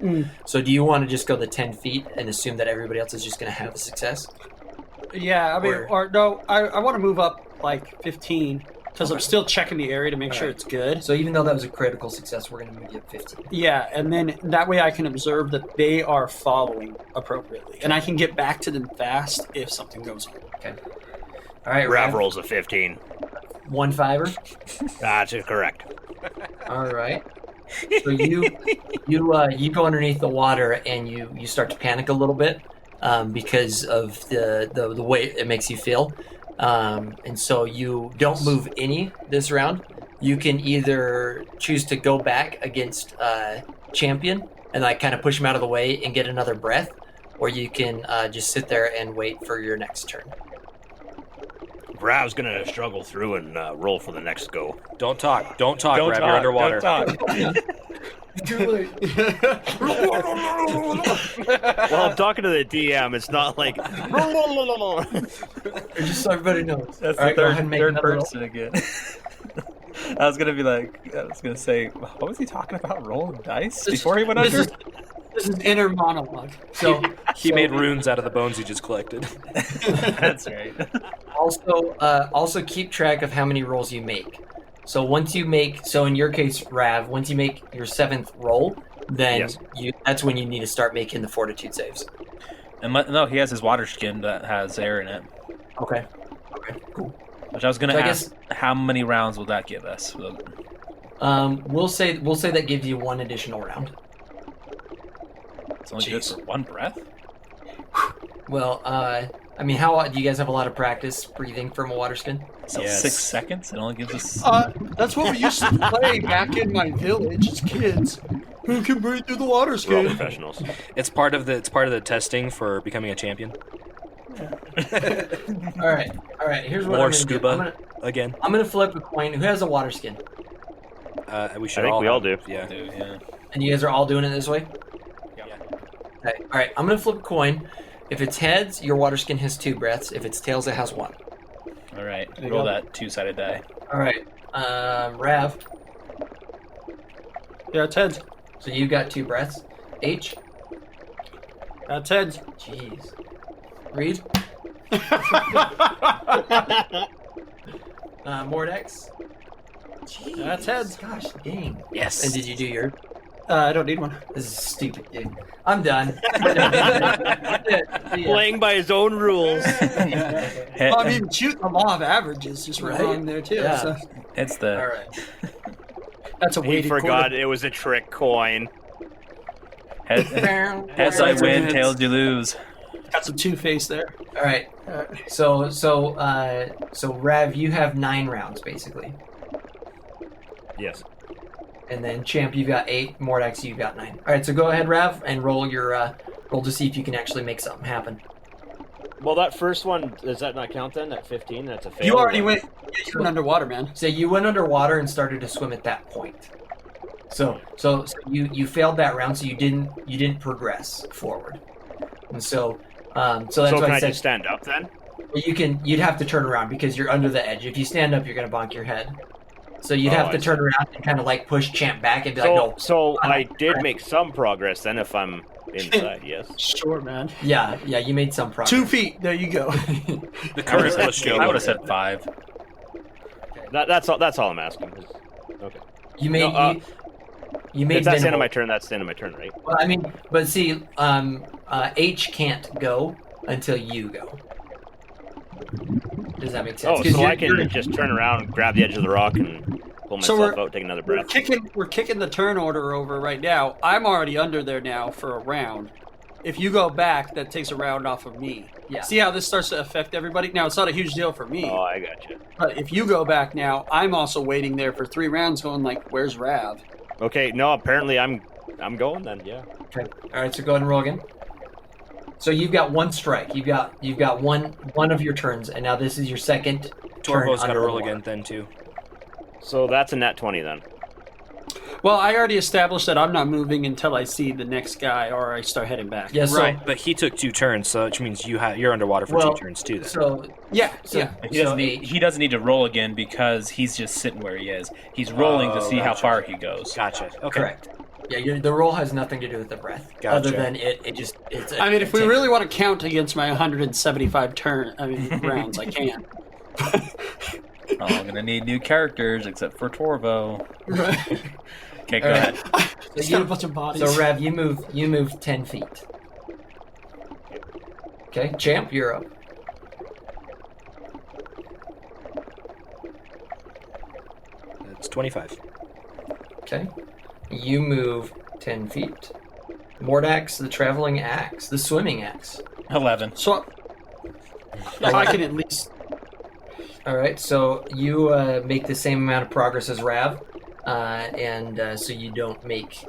So do you want to just go the 10 feet and assume that everybody else is just going to have a success? Yeah, I mean, or no, I want to move up like 15 because I'm still checking the area to make sure it's good. So even though that was a critical success, we're going to move you up 15. Yeah, and then that way I can observe that they are following appropriately. And I can get back to them fast if something goes on. Okay. All right, Rav Rav. rolls a 15. 1 5er. That's correct. All right. So you go underneath the water and you start to panic a little bit because of the way it makes you feel. And so you don't move any this round. You can either choose to go back against Champion and like kind of push him out of the way and get another breath, or you can just sit there and wait for your next turn. Rav's gonna struggle through and roll for the next go. Don't talk, Rav. You're underwater. Don't talk. Too late. Well, I'm talking to the DM. It's not like. Just so everybody knows. That's All right, the go ahead and make third another roll. person again. I was gonna say, what was he talking about? Rolling dice before he went under? This is inner monologue. So He made runes out of the bones he just collected. That's right. also keep track of how many rolls you make. So in your case, Rav, once you make your 7th roll, then that's when you need to start making the fortitude saves. And no, he has his water skin that has air in it. Okay, cool. Which I was gonna So I ask, how many rounds will that give us? We'll say that gives you 1 additional round. It's only good for 1 breath. Well, I mean, how do you guys have a lot of practice breathing from a water skin? So Yes. 6 seconds. It only gives us. That's what we used to play back in my village as kids. Who can breathe through the water We're all skin? professionals. It's part of the testing for becoming a champion. All right. Here's what More I'm gonna scuba do. again. I'm gonna flip a coin. Who has a water skin? We should I think we all do. Yeah. Yeah. And you guys are all doing it this way? Yeah. Okay. All right. I'm gonna flip a coin. If it's heads, your water skin has 2 breaths. If it's tails, it has 1. All right. you Roll go. that 2-sided die. All right. Rav. Yeah, it's heads. So you got 2 breaths. H. That's heads. Jeez. Reed. Mordax. Jeez. That's heads. Gosh dang. Yes. And did you do your? I don't need one. This is stupid, dude. I'm done. Yeah. Playing by his own rules. Well, I mean, shoot, the law of averages just Right? wrong there, too. Yeah. So It's the. All right. that's a He weighted forgot quarter. it was a trick coin. Heads I Heads are win, heads. tails you lose. Got some two-face there. All right. So Rav, you have 9 rounds basically, Yes. and then Champ, you've got 8. Mordax, you've got 9. All right. So go ahead, Rav, and roll your roll to see if you can actually make something happen. Well, that first one, does that not count then? At 15? That's a fail. You already went. Yeah, you went underwater, man. So you went underwater and started to swim at that point. So you failed that round, so you didn't progress forward, and so that's So why can I I said just stand up then? you'd have to turn around because you're under the edge. If you stand up, you're gonna bonk your head. So you'd Oh, have to I turn around and kind of like push Champ back and be like, no, So I did make some progress then if I'm inside, yes. Sure, man. yeah, you made some progress. 2 feet. There you go. The I would current have said 5. That's all I'm asking. Okay. You made No, you made If that's the end of minimal- my turn, that's the end of my turn, right? Well, I mean, but see, H can't go until you go. Does that make sense? Oh, 'Cause so you're- I can just turn around, grab the edge of the rock, and pull So myself we're- out, take another We're breath. kicking the turn order over right now. I'm already under there now for a round. If you go back, that takes a round off of me. Yeah. See how this starts to affect everybody? Now, it's not a huge deal for me. Oh, I got you. But if you go back now, I'm also waiting there for 3 rounds going like, where's Rav? Okay, no, apparently I'm going then, yeah. Okay. All right. So go ahead and roll again. So you've got 1 strike. You've got one of your turns, and now this is your second turn. Torvo's got to under roll the water. again then too. So that's a nat 20 then. Well, I already established that I'm not moving until I see the next guy or I start heading back. Yeah. So, Right, but he took 2 turns, so which means you're underwater for Well, 2 turns too. Then. So Yeah, So- yeah. He doesn't need to roll again because he's just sitting where he is. He's rolling to see how gotcha. far he goes. Gotcha. Okay. correct. Yeah. The roll has nothing to do with the breath, Gotcha. other than it's. I mean, if we really want to count against my 175 rounds, I can. Oh, I'm gonna need new characters except for Torvo. Right. Okay, go All ahead. Just got a bunch of bodies. So Rev, you move 10 feet. Okay, Champ, you're up. That's 25. Okay, you move 10 feet. Mordax, the traveling axe, the swimming axe. 11. So if I can at least. All right, so you make the same amount of progress as Rav, and so you don't make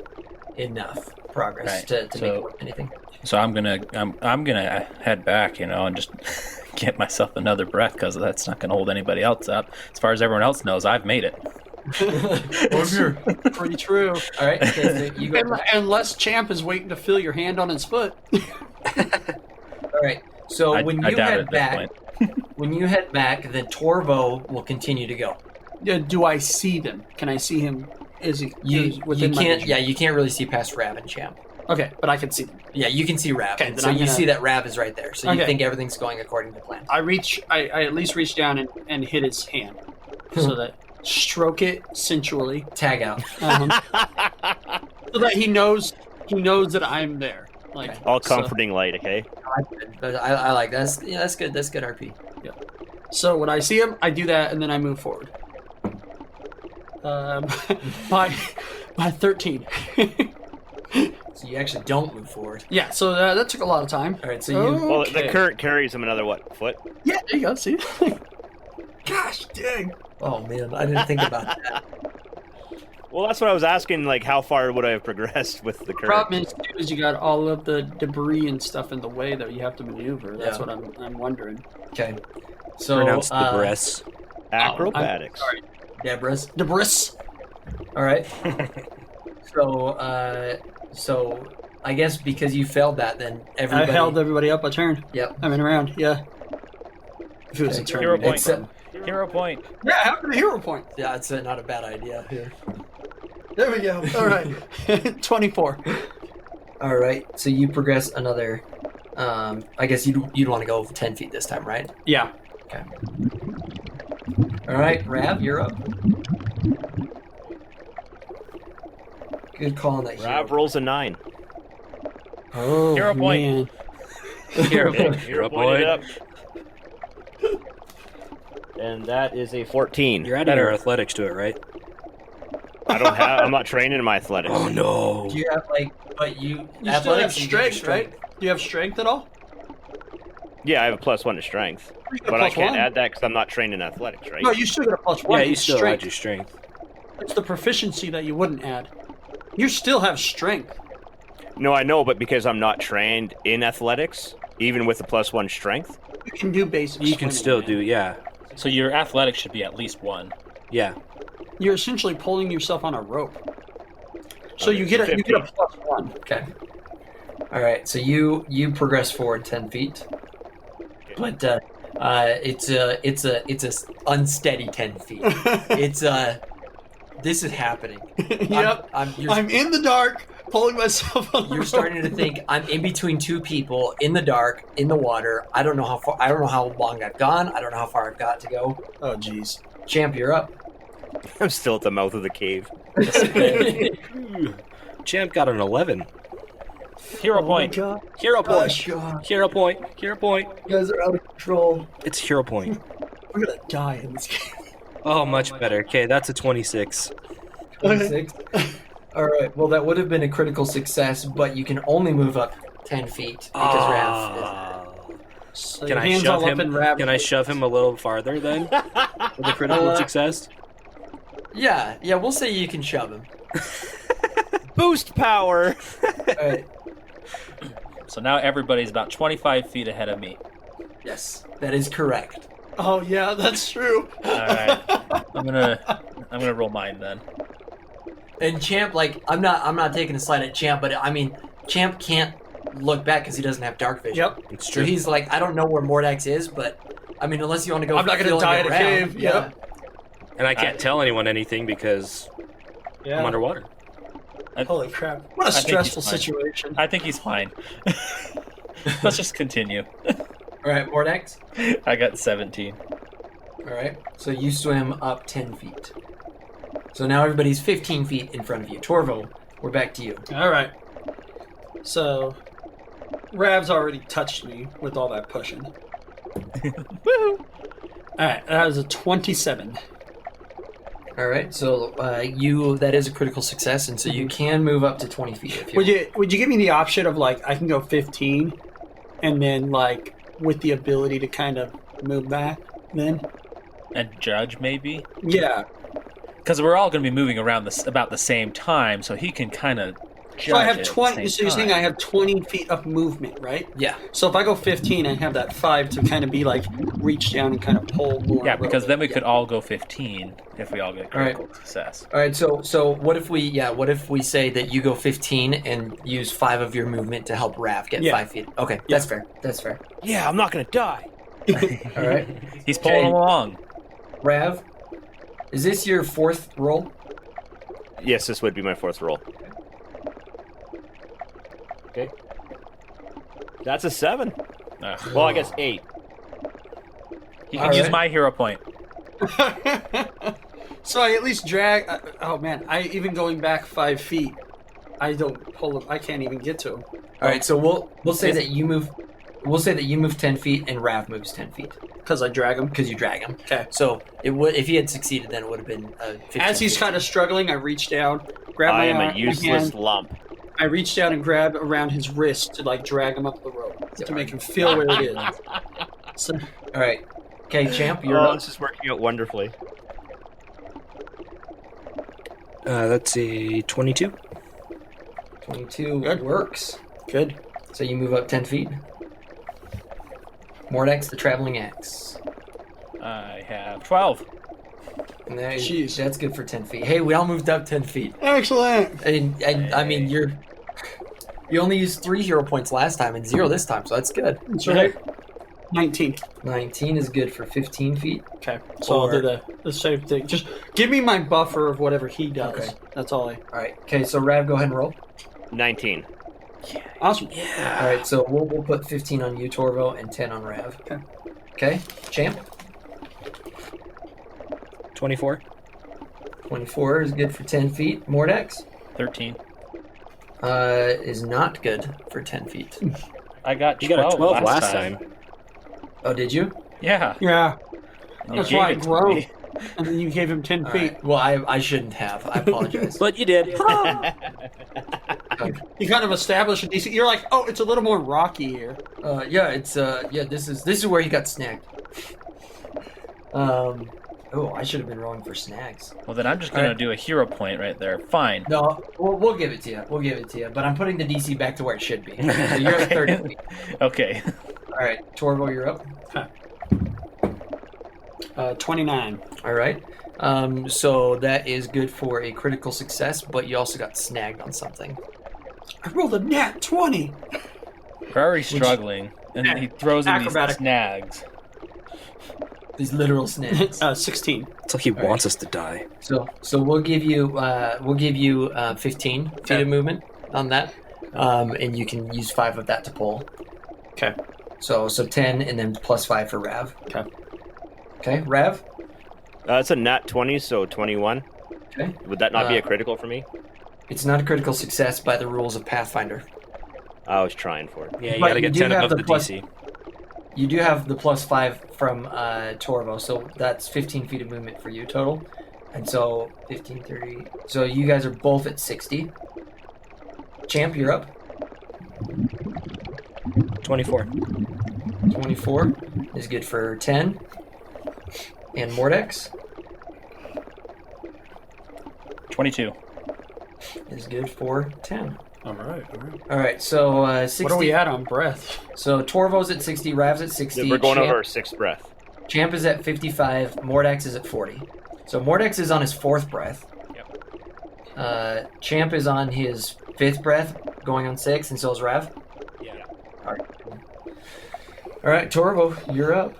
enough progress Right, to so- make it worth anything. So I'm gonna head back, and just get myself another breath because that's not gonna hold anybody else up. As far as everyone else knows, I've made it. Pretty true. All right, okay, so you go. Unless Champ is waiting to feel your hand on his foot. All right, so when I you doubt it head at this back, point. when you head back, then Torvo will continue to go. Do I see them? Can I see him? Is he You within my can't. vision? Yeah, you can't really see past Rav and Champ. Okay, but I can see them. Yeah, you can see Rav, Okay, and then so I'm you gonna- see that Rav is right there. So you Okay. think everything's going according to plan. I at least reach down and hit his hand, so that stroke it sensually, Tag out. so that he knows that I'm there. Like All so- comforting light, okay? But I like that. That's good. That's good RP. So when I see him, I do that, and then I move forward. by 13. So you actually don't move forward. Yeah, so that took a lot of time. All right, so you. Well, the current carries him another, what, foot? Yeah, there you go, see? Gosh, dang. Oh man, I didn't think about that. Well, that's what I was asking, like, how far would I have progressed with the current? Problem is, too, is you got all of the debris and stuff in the way that you have to maneuver. That's Yeah. what I'm wondering. Okay. So Pronounce the breasts. Acrobatics. Sorry. Debris. All right. So I guess because you failed that, then everybody. I held everybody up a turn. Yep. I mean, around, yeah. If it was a turn. Hero we'd point. except- Hero point. Yeah, how can a hero point? Yeah, it's not a bad idea here. There we go. All right. 24. All right. So you progress another. I guess you'd want to go 10 feet this time, right? Yeah. Okay. All right, Rav, you're up. Good call on that. Rav rolls a 9. Oh, Hero point. man. Hero point. Hero pointed up. And that is a 14. You're adding your athletics to it, right? I'm not trained in my athletics. Oh no. Do you have You still have strength, right? Do you have strength at all? Yeah, I have a +1 to strength. You got But I +1. can't add that because I'm not trained in athletics, right? No, you still got a +1. Yeah, you It's still strength. add your strength. It's the proficiency that you wouldn't add. You still have strength. No, I know, but because I'm not trained in athletics, even with a +1 strength, You can do basic You can swimming, still man. do, yeah. So your athletics should be at least 1. Yeah. You're essentially pulling yourself on a rope. So Okay, you get so a +1. Okay. All right. So you progress forward 10 feet, but it's a unsteady 10 feet. It's this is happening. Yep. You're I'm in the dark, pulling myself on. You're starting to think I'm in between two people in the dark in the water. I don't know how far. I don't know how long I've gone. I don't know how far I've got to go. Oh, jeez. Champ, you're up. I'm still at the mouth of the cave. Champ got an 11. Hero Oh my point. God. Hero point. God. Hero point. Hero point. You guys are out of control. It's hero point. We're gonna die in this game. Oh, much better. Okay, that's a 26. 26. All right. Well, that would have been a critical success, but you can only move up 10 feet because Rav. So Can your I hands shove all him? up in rabbit. Can I shove him a little farther then? With a critical success? Yeah. We'll say you can shove him. Boost power! All right. So now everybody's about 25 feet ahead of me. Yes, that is correct. Oh yeah, that's true. All right. I'm gonna roll mine then. And Champ, I'm not taking a slide at Champ, but I mean, Champ can't look back because he doesn't have dark vision. Yep. It's So true. he's like, I don't know where Mordax is, but I mean, unless you want to go, I'm not gonna feeling die in a around, cave, Yeah. yep. And I can't tell anyone anything because Yeah. I'm underwater. Holy crap! What a I think stressful he's fine. situation. I think he's fine. Let's just continue. All right, Mordax. I got 17. All right. So you swim up 10 feet. So now everybody's 15 feet in front of you. Torvo, we're back to you. All right. So, Rav's already touched me with all that pushing. Woo! All right, that was a 27. All right. So that is a critical success, and so you can move up to 20 feet if you. Would you give me the option of I can go 15, and then with the ability to kind of move back then? And judge maybe? Yeah. Because we're all going to be moving around about the same time, so he can kind of judge So I have it at the 20. same So you're saying time. I have 20 feet of movement, right? Yeah. So if I go 15, I have that 5 to kind of be reach down and kind of pull more. Yeah, because then we could all go 15 if we all get critical success. All right. So what if we say that you go 15 and use 5 of your movement to help Rav get 5 feet? Okay, that's fair. That's fair. Yeah, I'm not gonna die. All right. He's pulling Okay. him along. Rav, is this your 4th roll? Yes, this would be my 4th roll. Okay. That's a 7. Ugh. Well, I guess 8. He can All use right. my hero point. So I at least drag. Oh man, even going back 5 feet, I don't pull him. I can't even get to him. All right. So we'll say that you move. we'll say that you move 10 feet and Rav moves 10 feet Because I drag him. because you drag him. Okay. So it would, if he had succeeded, then it would have been 15 As he's feet. kind of struggling, I reach down, grab I my am arm, a my useless hand. lump. I reach down and grab around his wrist to like drag him up the rope to make him feel where it is. So, All right. Okay, Champ, you're Oh, up. this is working out wonderfully. Let's see, 22. 22 Good. works. good. So you move up 10 feet. Mordax, the traveling axe. I have 12. And that, Jeez. that's good for 10 feet. Hey, we all moved up 10 feet. Excellent. And I mean, you only used 3 hero points last time and 0 this time, so that's good. That's right. 19. 19 is good for 15 feet. Okay. So I'll do Or- the same thing. Just give me my buffer of whatever he does. Okay. That's all I. All right. Okay, so Rav, go ahead and roll. 19. Awesome. All right, so we'll put 15 on you, Torvo, and 10 on Rav. Okay. Okay, Champ. 24. 24 is good for 10 feet. Mordax 13. is not good for 10 feet. I got 12, You got a 12 last time. Oh, did you? Yeah. Yeah. You That's gave why I it to grow. me. And then you gave him 10 All feet. right. Well, I shouldn't have. I apologize. But you did. You kind of established a decent. You're like, oh, it's a little more rocky here. Yeah, it's this is where he got snagged. Oh, I should have been rolling for snags. Well, then I'm just going to Alright. do a hero point right there. Fine. No, we'll give it to you. We'll give it to you. But I'm putting the DC back to where it should be. So you're at 30 feet. Okay. All right, Torvo, you're up. 29. All right. So that is good for a critical success, but you also got snagged on something. I rolled a nat 20. We're already struggling, and he throws in these Acrobatic. snags. These literal snags. 16. It's like he wants us to die. So we'll give you 15 feet Okay. of movement on that, and you can use 5 of that to pull. Okay. So 10, and then plus 5 for Rav. Okay. Okay, Rav. It's a nat 20, so 21. Okay. Would that not be a critical for me? It's not a critical success by the rules of Pathfinder. I was trying for it. Yeah, you But gotta you get do 10 have above the the plus- DC. You do have the plus 5 from Torvo, so that's 15 feet of movement for you total. And so 15, 30. So you guys are both at 60. Champ, you're up. 24. 24 is good for 10. And Mordax 22. is good for 10. All right. All right. All right, so 60. What are we at on breath? So Torvo's at 60, Rav's at 60. We're going Champ, over our 6th breath. Champ is at 55, Mordax is at 40. So Mordax is on his 4th breath. Yep. Champ is on his 5th breath, going on 6, and so is Rav. Yeah. All right, Torvo, you're up.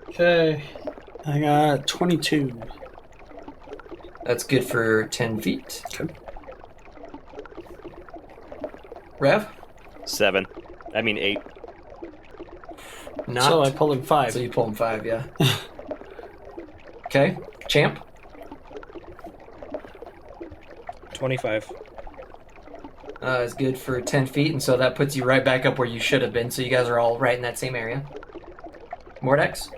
Okay. I got 22. That's good for 10 feet. Okay. Rav? 7. I mean 8. Not. So I pulled him 5. So you pull him 5, yeah. Okay, Champ? 25. Is good for 10 feet, and so that puts you right back up where you should have been, so you guys are all right in that same area. Mordax?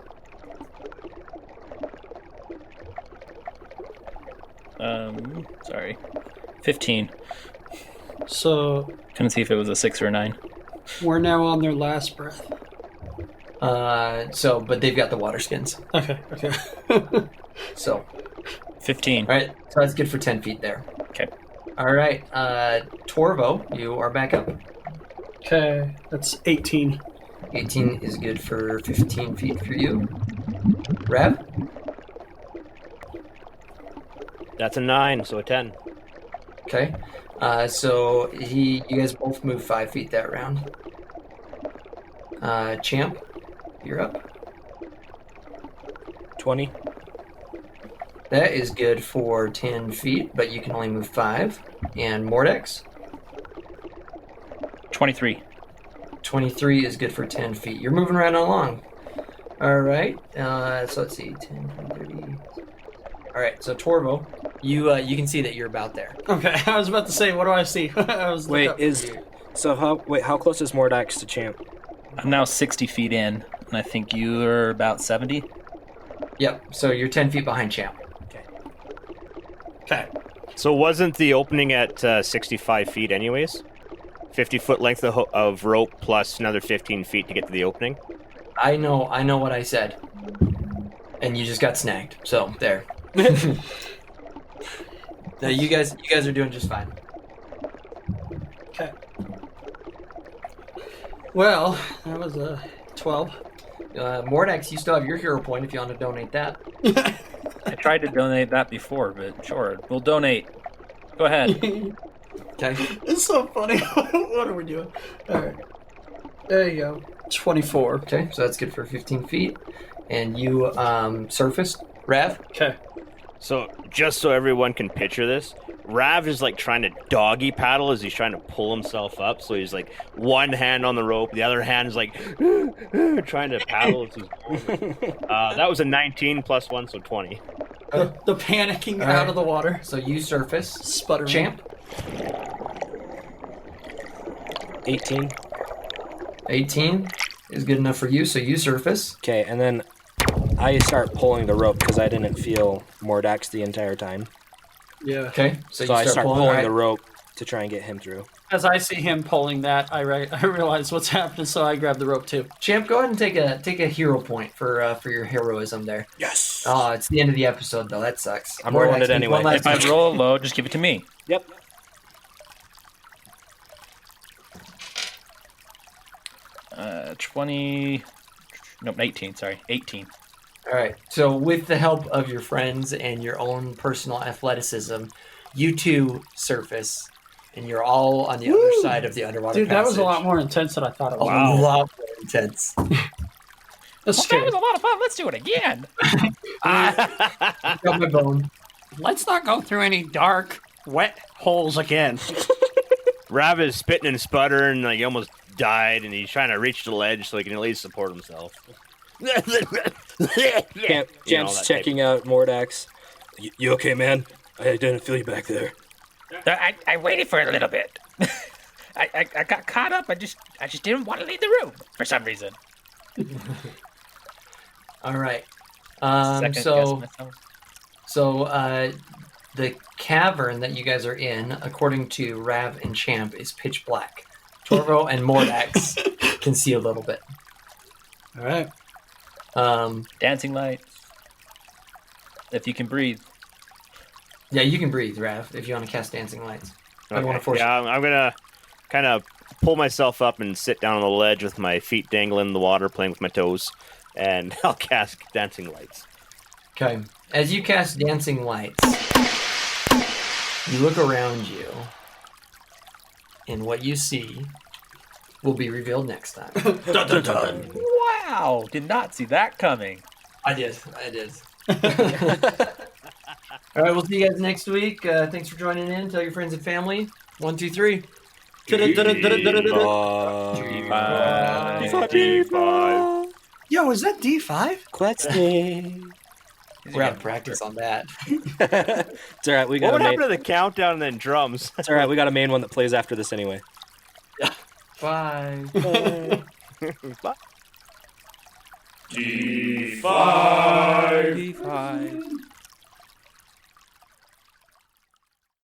Sorry. 15. So Couldn't see if it was a 6 or a 9. we're now on their last breath. But they've got the water skins. Okay. Okay. So, 15. all right, so that's good for 10 feet there. Okay. All right, Torvo, you are back up. Okay. That's 18. 18 is good for 15 feet for you. Rav? That's a 9, so a 10. Okay. So you guys both move 5 feet that round. Champ, you're up. 20. That is good for 10 feet, but you can only move 5. And Mordax, 23. 23 is good for 10 feet. You're moving right along. All right. So let's see, 10, 20, 30. All right. So Torvo, you can see that you're about there. Okay. I was about to say, what do I see? I was Wait, looking up. how close is Mordax to Champ? I'm now 60 feet in, and I think you're about 70. Yep. So you're 10 feet behind Champ. Okay. So wasn't the opening at 65 feet anyways? 50-foot length of rope plus another 15 feet to get to the opening? I know what I said. And you just got snagged. So there. No, you guys are doing just fine. Okay. Well, that was a 12. Mordax, you still have your hero point if you want to donate that. I tried to donate that before, but sure, we'll donate. Go ahead. Okay. It's so funny. What are we doing? All right. There you go. 24. Okay, so that's good for 15 feet. And you surfaced, Rav? Okay. So just so everyone can picture this, Rav is like trying to doggy paddle as he's trying to pull himself up. So he's like one hand on the rope, the other hand is like trying to paddle. That was a 19 plus 1, so 20. The panicking All out right. of the water. So you surface. Sputtering. Champ? 18. 18 is good enough for you, so you surface. Okay, and then I start pulling the rope because I didn't feel Mordax the entire time. Yeah. Okay, so So you I start pulling Alright. the rope to try and get him through. As I see him pulling that, I realize what's happening, so I grab the rope too. Champ, go ahead and take a hero point for your heroism there. Yes. Oh, it's the end of the episode though. That sucks. I'm rolling it Mordax, anyway. one last If I time. roll low, just give it to me. Yep. Uh, 20. Nope, 18. Sorry, 18. All right. So with the help of your friends and your own personal athleticism, you two surface, and you're all on the other side of the underwater Dude, that was a lot passage. more intense than I thought it A was. lot more intense. That's Well, that scary. was a lot of fun. Let's do it again. Got my bone. Let's not go through any dark, wet holes again. Rav is spitting and sputtering, like he almost died, and he's trying to reach the ledge so he can at least support himself. Champ's checking out Mordax. You okay, man? I didn't feel you back there. I waited for it a little bit. I got caught up. I just didn't want to leave the room for some reason. All right. Second guess myself. So the cavern that you guys are in, according to Rav and Champ, is pitch black. Torvo and Mordax can see a little bit. All right. Dancing lights. If you can breathe. Yeah, you can breathe, Rav, if you want to cast dancing lights. I don't want to force Yeah, I'm gonna kind of pull myself up and sit down on the ledge with my feet dangling in the water, playing with my toes, and I'll cast dancing lights. Okay. As you cast dancing lights, you look around you, and what you see will be revealed next time. Dun, dun, dun. Wow! Did not see that coming. I did. All right, we'll see you guys next week. Thanks for joining in. Tell your friends and family. 1, 2, 3. D5. Yo, is that D5? Quetsty. We're out of practice on that. It's alright, we What got would a happen main. to the countdown and then drums? It's alright, we got a main one that plays after this anyway. Bye. D5. D5.